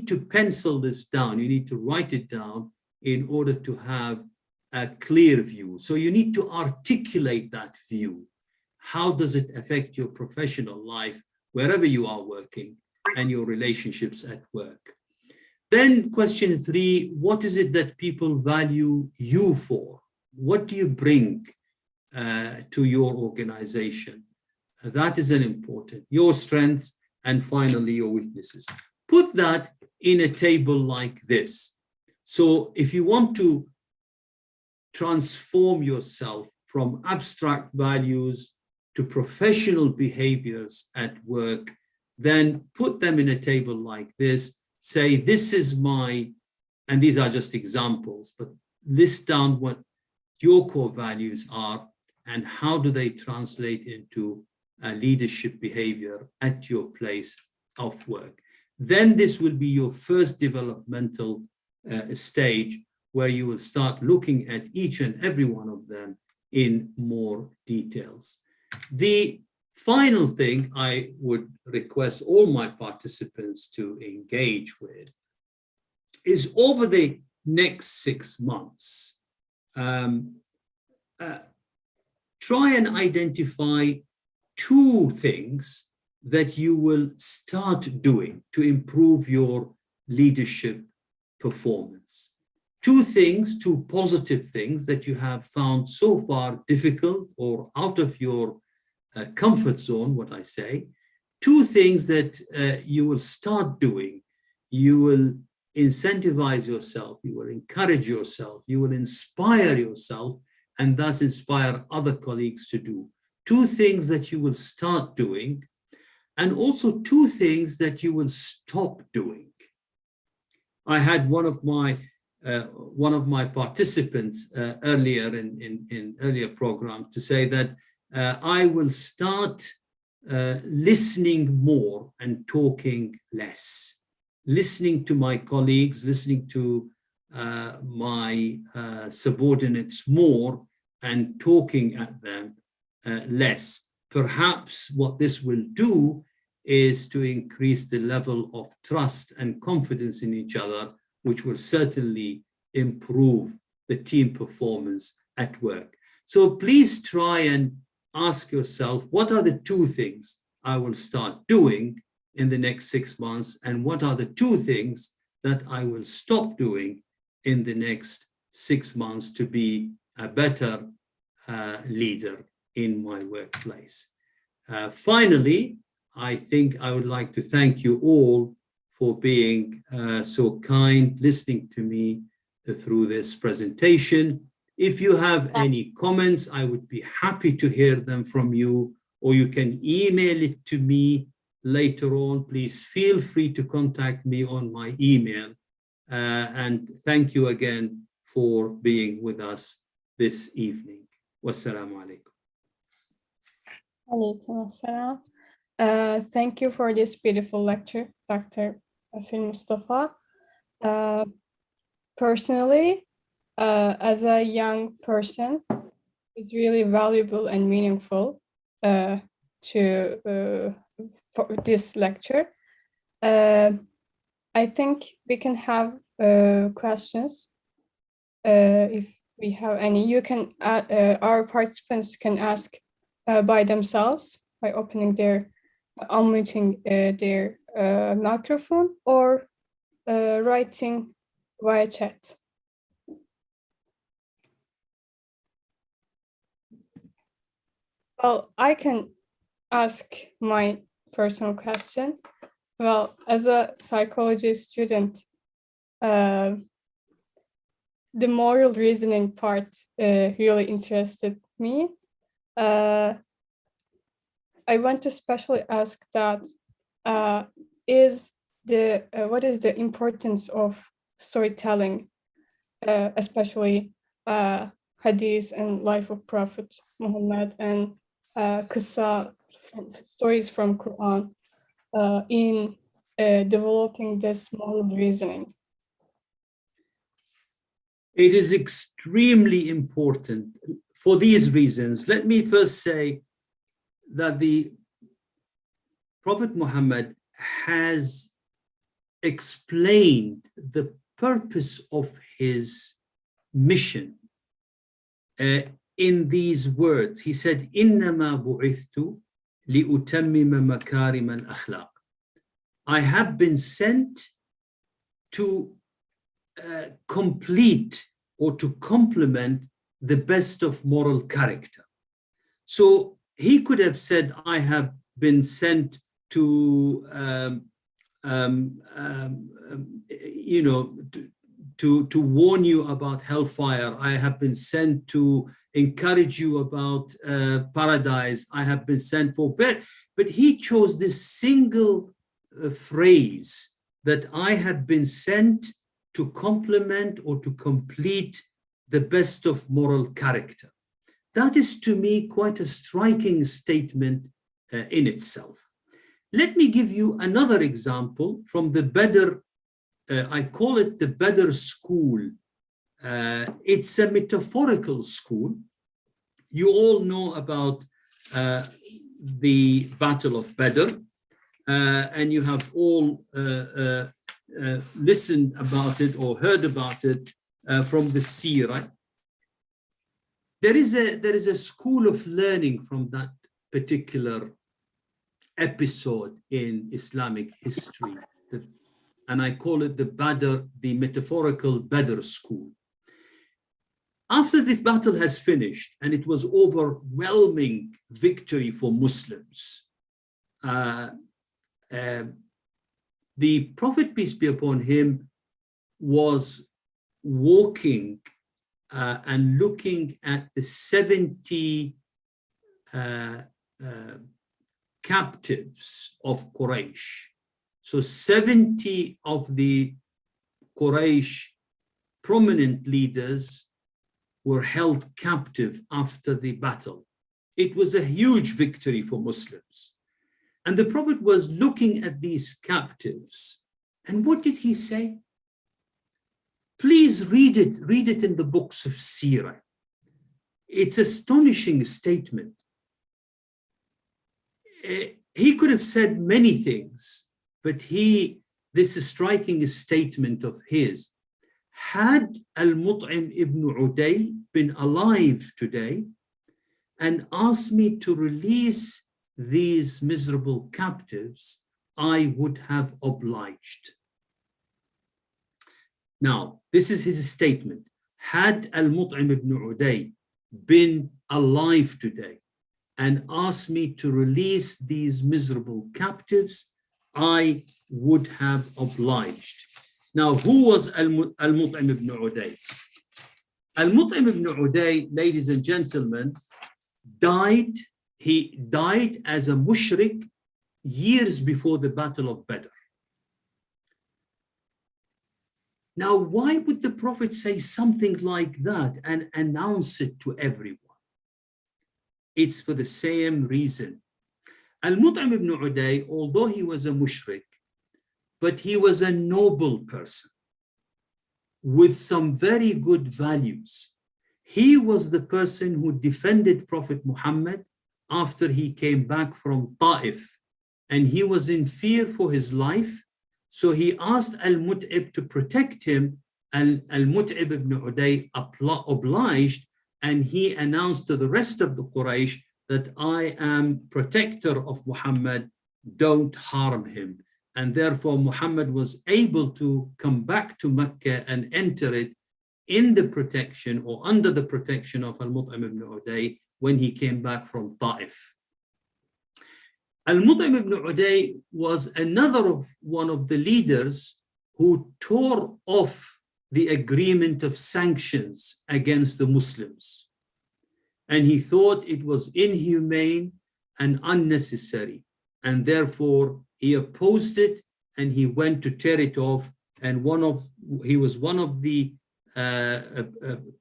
to pencil this down. You need to write it down in order to have a clear view. So you need to articulate that view. How does it affect your professional life, wherever you are working, and your relationships at work? Then question 3, what is it that people value you for? What do you bring to your organization? That is an important, your strengths, and finally your weaknesses. Put that in a table like this. So if you want to transform yourself from abstract values to professional behaviors at work, then put them in a table like this. Say, this is my, and these are just examples, but list down what your core values are and how do they translate into leadership behavior at your place of work. Then this will be your first developmental stage where you will start looking at each and every one of them in more details. The final thing I would request all my participants to engage with is over the next 6 months, try and identify 2 things that you will start doing to improve your leadership performance. 2 things, 2 positive things that you have found so far difficult or out of your comfort zone, what I say. 2 things that you will start doing. You will incentivize yourself, you will encourage yourself, you will inspire yourself, and thus inspire other colleagues to do. 2 things that you will start doing, and also 2 things that you will stop doing. I had one of my participants earlier in earlier programs to say that I will start listening more and talking less. Listening to my colleagues, listening to my subordinates more and talking at them less. Perhaps what this will do is to increase the level of trust and confidence in each other, which will certainly improve the team performance at work. So please try and ask yourself, what are the 2 things I will start doing in the next 6 months, and what are the 2 things that I will stop doing in the next 6 months to be a better leader in my workplace. Finally, I think I would like to thank you all for being so kind, listening to me through this presentation. If you have any comments, I would be happy to hear them from you, or you can email it to me later on. Please feel free to contact me on my email. And thank you again for being with us this evening. Wassalamu alaikum. Alaikum assalam. Thank you for this beautiful lecture, Dr. Basil Mustafa. Personally, as a young person, it's really valuable and meaningful for this lecture. I think we can have questions if we have any. You can, our participants can ask by themselves by unmuting their microphone or writing via chat. Well, I can ask my personal question. Well, as a psychology student, the moral reasoning part really interested me. I want to especially ask that what is the importance of storytelling, especially hadith and life of Prophet Muhammad and qissa, stories from Quran in developing this moral reasoning? It is extremely important for these reasons. Let me first say that the Prophet Muhammad has explained the purpose of his mission in these words. He said, إِنَّمَا بُعِثْتُ لِأُتَمِّمَ مَكَارِمَ الْأَخْلَاقِ. I have been sent to complete or to complement the best of moral character. So he could have said, I have been sent to to warn you about hellfire. I have been sent to encourage you about paradise. I have been sent for better. But he chose this single phrase that I have been sent to complement or to complete the best of moral character. That is to me quite a striking statement in itself. Let me give you another example from the Badr, I call it the Badr school. It's a metaphorical school. You all know about the Battle of Badr, and you have all listened about it or heard about it from the Seerah. There is a school of learning from that particular episode in Islamic history, and I call it the metaphorical Badr school. After the battle has finished, and it was overwhelming victory for Muslims, the Prophet, peace be upon him, was walking and looking at the 70 captives of Quraysh. So 70 of the Quraysh prominent leaders were held captive after the battle. It was a huge victory for Muslims. And the Prophet was looking at these captives. And what did he say? Please read it in the books of Seerah. It's an astonishing statement. He could have said many things, but this is striking statement of his. Had Al-Mut'im ibn Uday been alive today and asked me to release these miserable captives, I would have obliged. Now, this is his statement. Had Al-Mut'im ibn Uday been alive today and asked me to release these miserable captives, I would have obliged. Now, who was Al-Mut'im ibn Uday? Al-Mut'im ibn Uday, ladies and gentlemen, died. He died as a mushrik years before the Battle of Badr. Now, why would the Prophet say something like that and announce it to everyone? It's for the same reason. Al-Mut'im ibn Uday, although he was a mushrik, but he was a noble person with some very good values. He was the person who defended Prophet Muhammad after he came back from Ta'if, and he was in fear for his life. So he asked Al-Mut'ib to protect him, and Al-Mut'ib ibn Uday obliged, and he announced to the rest of the Quraysh that I am protector of Muhammad, don't harm him. And therefore Muhammad was able to come back to Mecca and enter it in the protection or under the protection of Al-Mut'im ibn Uday when he came back from Ta'if. Al-Mut'im ibn Uday was one of the leaders who tore off the agreement of sanctions against the Muslims. And he thought it was inhumane and unnecessary. And therefore he opposed it and he went to tear it off. And he was one of the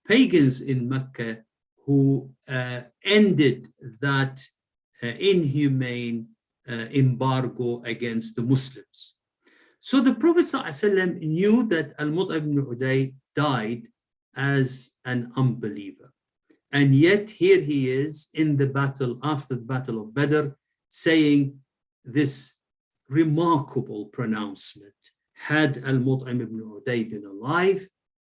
pagans in Mecca who ended that inhumane embargo against the Muslims. So the Prophet ﷺ knew that Al-Mut'im ibn Uday died as an unbeliever. And yet here he is in the battle, after the Battle of Badr, saying this remarkable pronouncement. Had Al-Mut'im ibn Uday been alive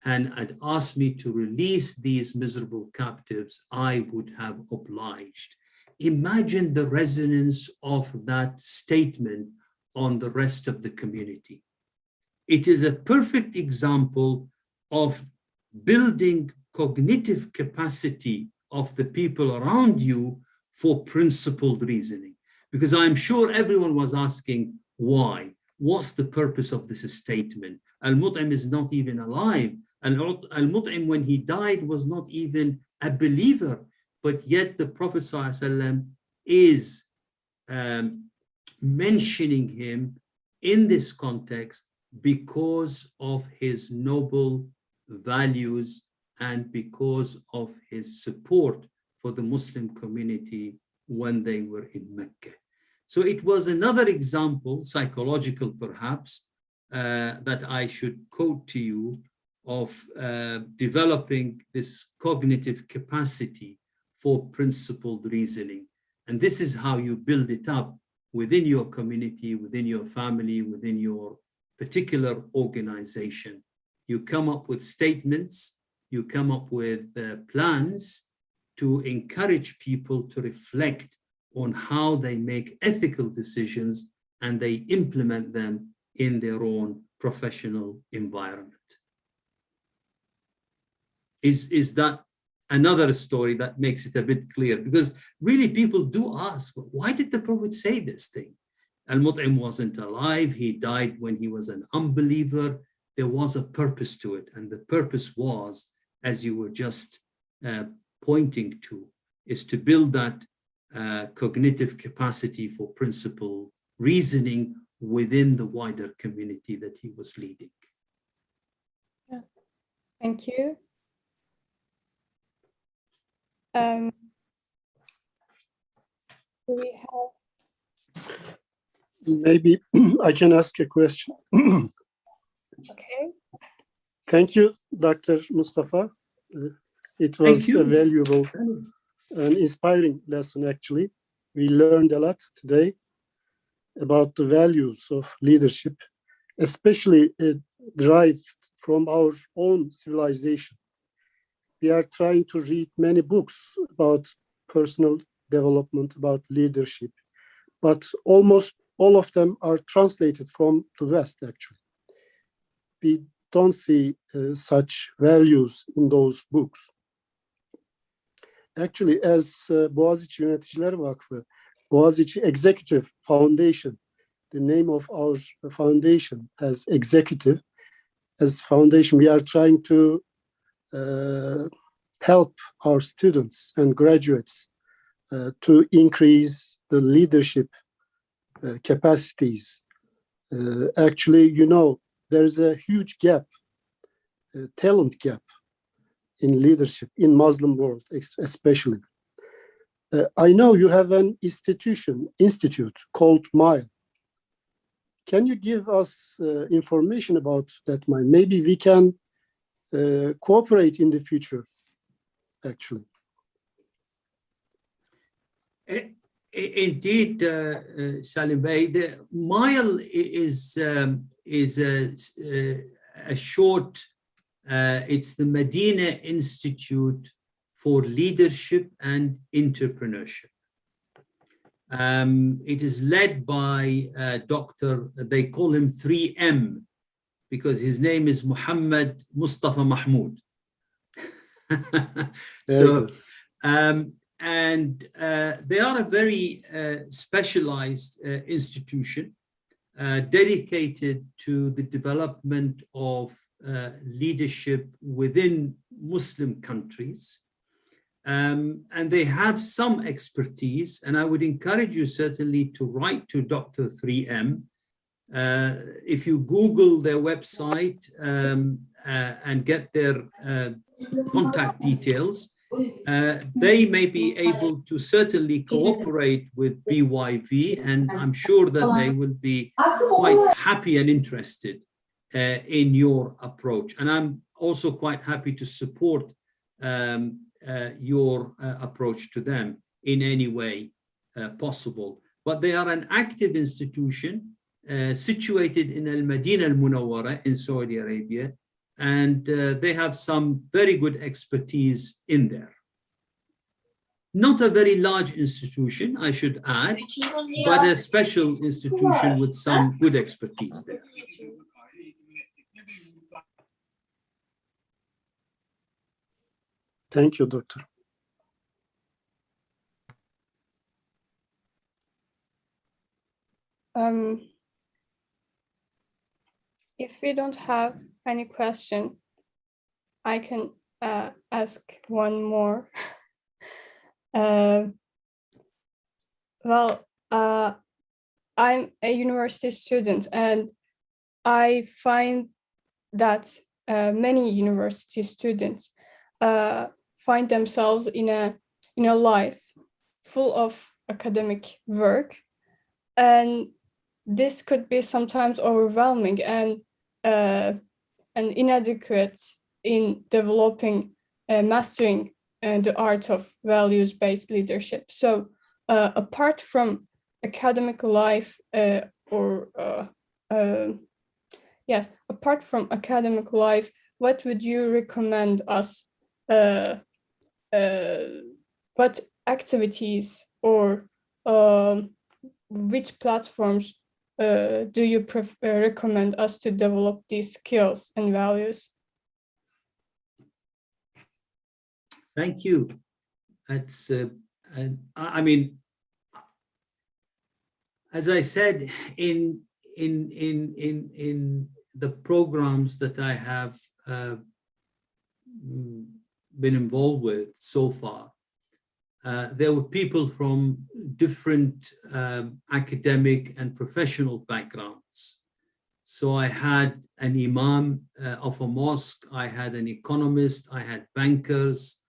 and had asked me to release these miserable captives, I would have obliged. Imagine the resonance of that statement on the rest of the community. It is a perfect example of building cognitive capacity of the people around you for principled reasoning. Because I'm sure everyone was asking why. What's the purpose of this statement? Al-Mut'im is not even alive. Al-Mut'im, when he died, was not even a believer, but yet the Prophet ﷺ is mentioning him in this context because of his noble values and because of his support for the Muslim community when they were in Mecca. So it was another example, psychological perhaps, that I should quote to you of developing this cognitive capacity for principled reasoning. And this is how you build it up within your community, within your family, within your particular organization. You come up with statements, you come up with plans to encourage people to reflect on how they make ethical decisions and they implement them in their own professional environment. Is that another story that makes it a bit clear? Because really people do ask, why did the Prophet say this thing? Al-Mut'im wasn't alive, he died when he was an unbeliever. There was a purpose to it, and the purpose was, as you were just pointing to, is to build that cognitive capacity for principled reasoning within the wider community that he was leading. Yeah. Thank you. Do we have? Maybe I can ask a question. Okay. Thank you, Dr. Mustafa. It was a valuable and inspiring lesson, actually. We learned a lot today about the values of leadership, especially derived from our own civilization. We are trying to read many books about personal development, about leadership, but almost all of them are translated from the West, actually. We don't see such values in those books. Actually, as Boğaziçi Yöneticiler Vakfı, Boğaziçi Executive Foundation, the name of our foundation has executive. As foundation, we are trying to help our students and graduates to increase the leadership capacities. Actually, you know, there's a huge gap, talent gap in leadership in Muslim world, especially. I know you have an institute called MILE. Can you give us information about that MILE? Maybe we can cooperate in the future, actually. Indeed, Salim Bey, the MILE is a short, it's the Medina Institute for Leadership and Entrepreneurship. It is led by Dr. They call him 3M because his name is Muhammad Mustafa Mahmoud. So, they are a very specialized institution dedicated to the development of leadership within Muslim countries. And they have some expertise, and I would encourage you certainly to write to Dr. 3M. If you Google their website and get their contact details, they may be able to certainly cooperate with BYV, and I'm sure that they will be quite happy and interested in your approach. And I'm also quite happy to support your approach to them in any way possible. But they are an active institution situated in Al-Madinah Al-Munawwara in Saudi Arabia, and they have some very good expertise in there. Not a very large institution, I should add, but a special institution with some good expertise there. Thank you, Doctor. if we don't have any question, I can ask one more. Well, I'm a university student, and I find that many university students find themselves in a life full of academic work, and this could be sometimes overwhelming and inadequate in developing mastering the art of values-based leadership. So apart from academic life apart from academic life, what would you recommend us? What activities or which platforms do you recommend us to develop these skills and values? Thank you. That's, I mean, as I said, in the programs that I have been involved with so far, there were people from different academic and professional backgrounds. So I had an imam of a mosque, I had an economist, I had bankers.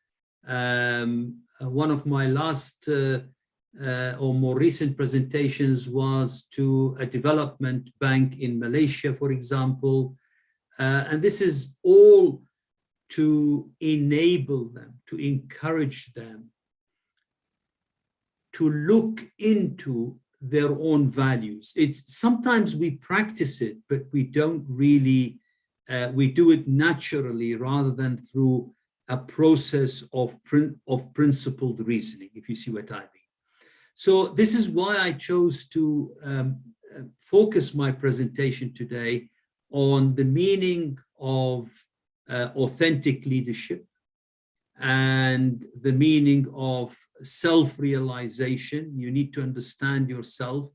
One of my last or more recent presentations was to a development bank in Malaysia, for example. And this is all to enable them, to encourage them to look into their own values. It's sometimes we practice it, but we don't really, we do it naturally rather than through a process of principled reasoning, if you see what I mean. So this is why I chose to focus my presentation today on the meaning of authentic leadership and the meaning of self-realization. You need to understand yourself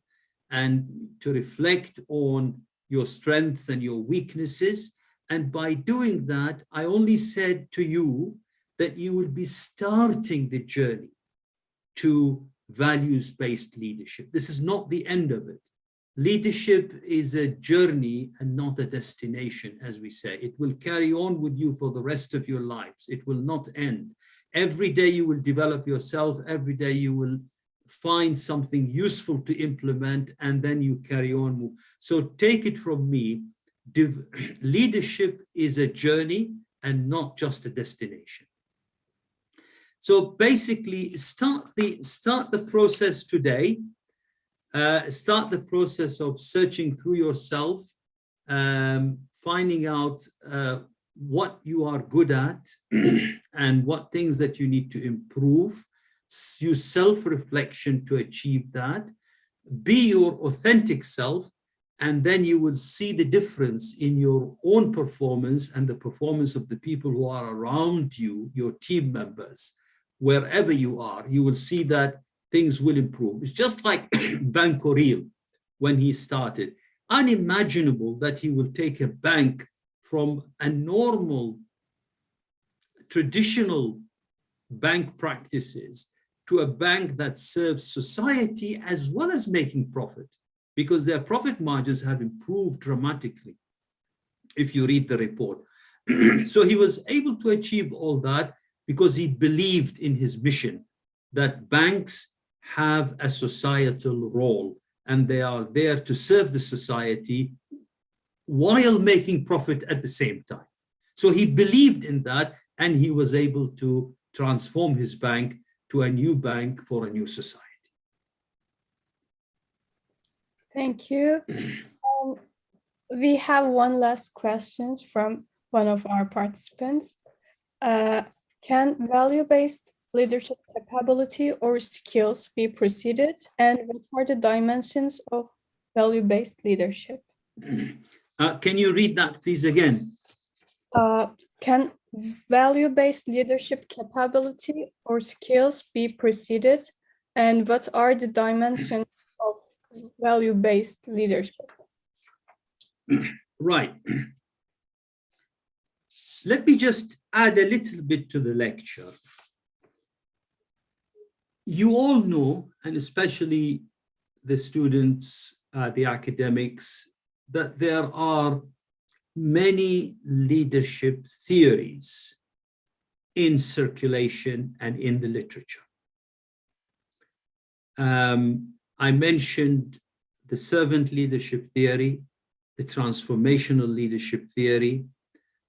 and to reflect on your strengths and your weaknesses. And by doing that, I only said to you that you will be starting the journey to values-based leadership. This is not the end of it. Leadership is a journey and not a destination, as we say. It will carry on with you for the rest of your lives. It will not end. Every day you will develop yourself. Every day you will find something useful to implement, and then you carry on. So take it from me, leadership is a journey and not just a destination. So basically, start the process today. Start the process of searching through yourself, finding out what you are good at and what things that you need to improve. Use self-reflection to achieve that. Be your authentic self, and then you will see the difference in your own performance and the performance of the people who are around you, your team members. Wherever you are, you will see that things will improve. It's just like Banco Real when he started. Unimaginable that he will take a bank from a normal, traditional bank practices to a bank that serves society as well as making profit, because their profit margins have improved dramatically, if you read the report. So he was able to achieve all that because he believed in his mission, that banks have a societal role and they are there to serve the society while making profit at the same time. So he believed in that, and he was able to transform his bank to a new bank for a new society. Thank you. We have one last question from one of our participants. Can value-based leadership capability or skills be preceded, and what are the dimensions of value-based leadership? Can you read that, please, again? Can value-based leadership capability or skills be preceded, and what are the dimensions of value-based leadership? Right. Let me just add a little bit to the lecture. You all know, and especially the students, the academics, that there are many leadership theories in circulation and in the literature. I mentioned the servant leadership theory, the transformational leadership theory,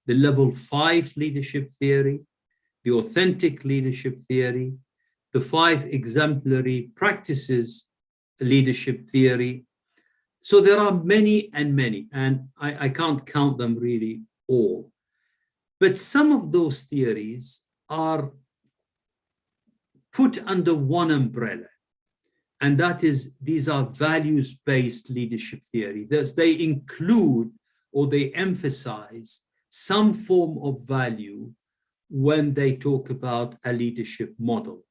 the level 5 leadership theory, the authentic leadership theory, the 5 exemplary practices leadership theory. So there are many and many, and I can't count them really all. But some of those theories are put under one umbrella, and that is, these are values-based leadership theory. They include or they emphasize some form of value when they talk about a leadership model.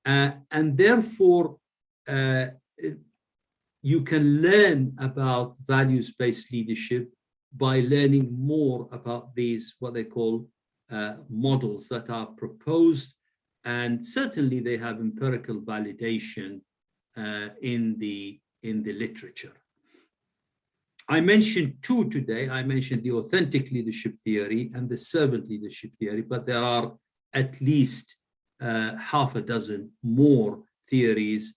And therefore, you can learn about values-based leadership by learning more about these, what they call models that are proposed, and certainly they have empirical validation in the literature. I mentioned 2 today. I mentioned the authentic leadership theory and the servant leadership theory, but there are at least half a dozen more theories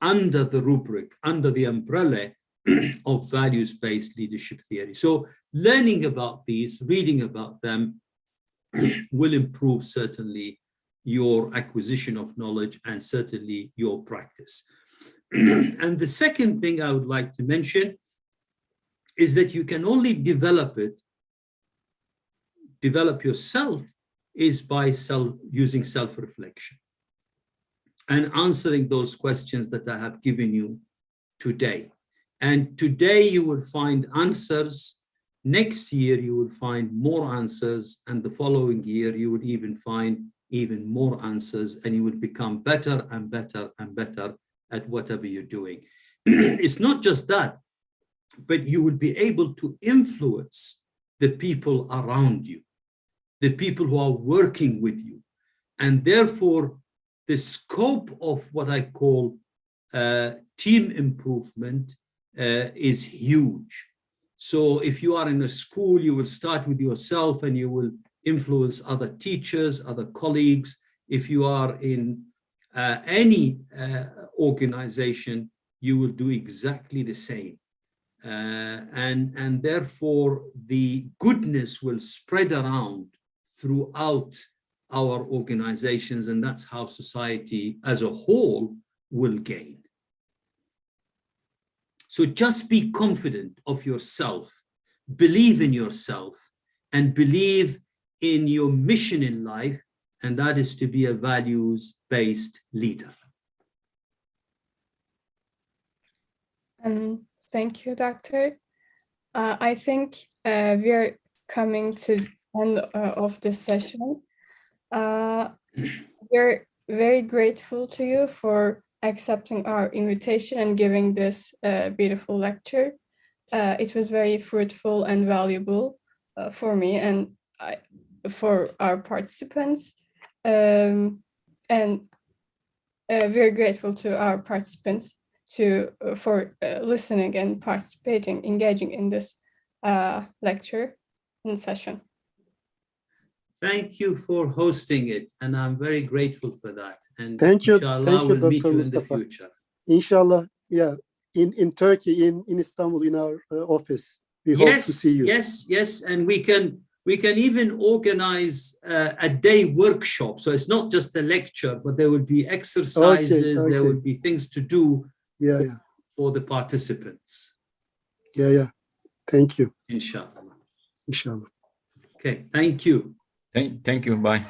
under the rubric, under the umbrella of values-based leadership theory. So learning about these, reading about them will improve certainly your acquisition of knowledge and certainly your practice. And the second thing I would like to mention is that you can only develop yourself is by using self-reflection and answering those questions that I have given you today. And today you will find answers. Next year you will find more answers, and the following year you will even find even more answers, and you will become better and better and better at whatever you're doing. It's not just that, but you will be able to influence the people around you, the people who are working with you. And therefore, the scope of what I call team improvement is huge. So if you are in a school, you will start with yourself and you will influence other teachers, other colleagues. If you are in any organization, you will do exactly the same. And therefore, the goodness will spread around throughout our organizations, and that's how society as a whole will gain. So just be confident of yourself, believe in yourself, and believe in your mission in life, and that is to be a values-based leader. Thank you, Doctor. I think we are coming to the end of this session. We're very grateful to you for accepting our invitation and giving this beautiful lecture. It was very fruitful and valuable for me and for our participants. And we're grateful to our participants for listening and participating, engaging in this lecture and session. Thank you for hosting it, and I'm very grateful for that. And thank you, inshallah, we'll meet you in the future. Inshallah, yeah, in Turkey, in Istanbul, in our office. We hope to see you. Yes, and we can even organize a day workshop. So it's not just a lecture, but there will be exercises, there will be things to do for the participants. Yeah. Thank you. Inshallah. Inshallah. Okay, thank you. Thank you. Bye.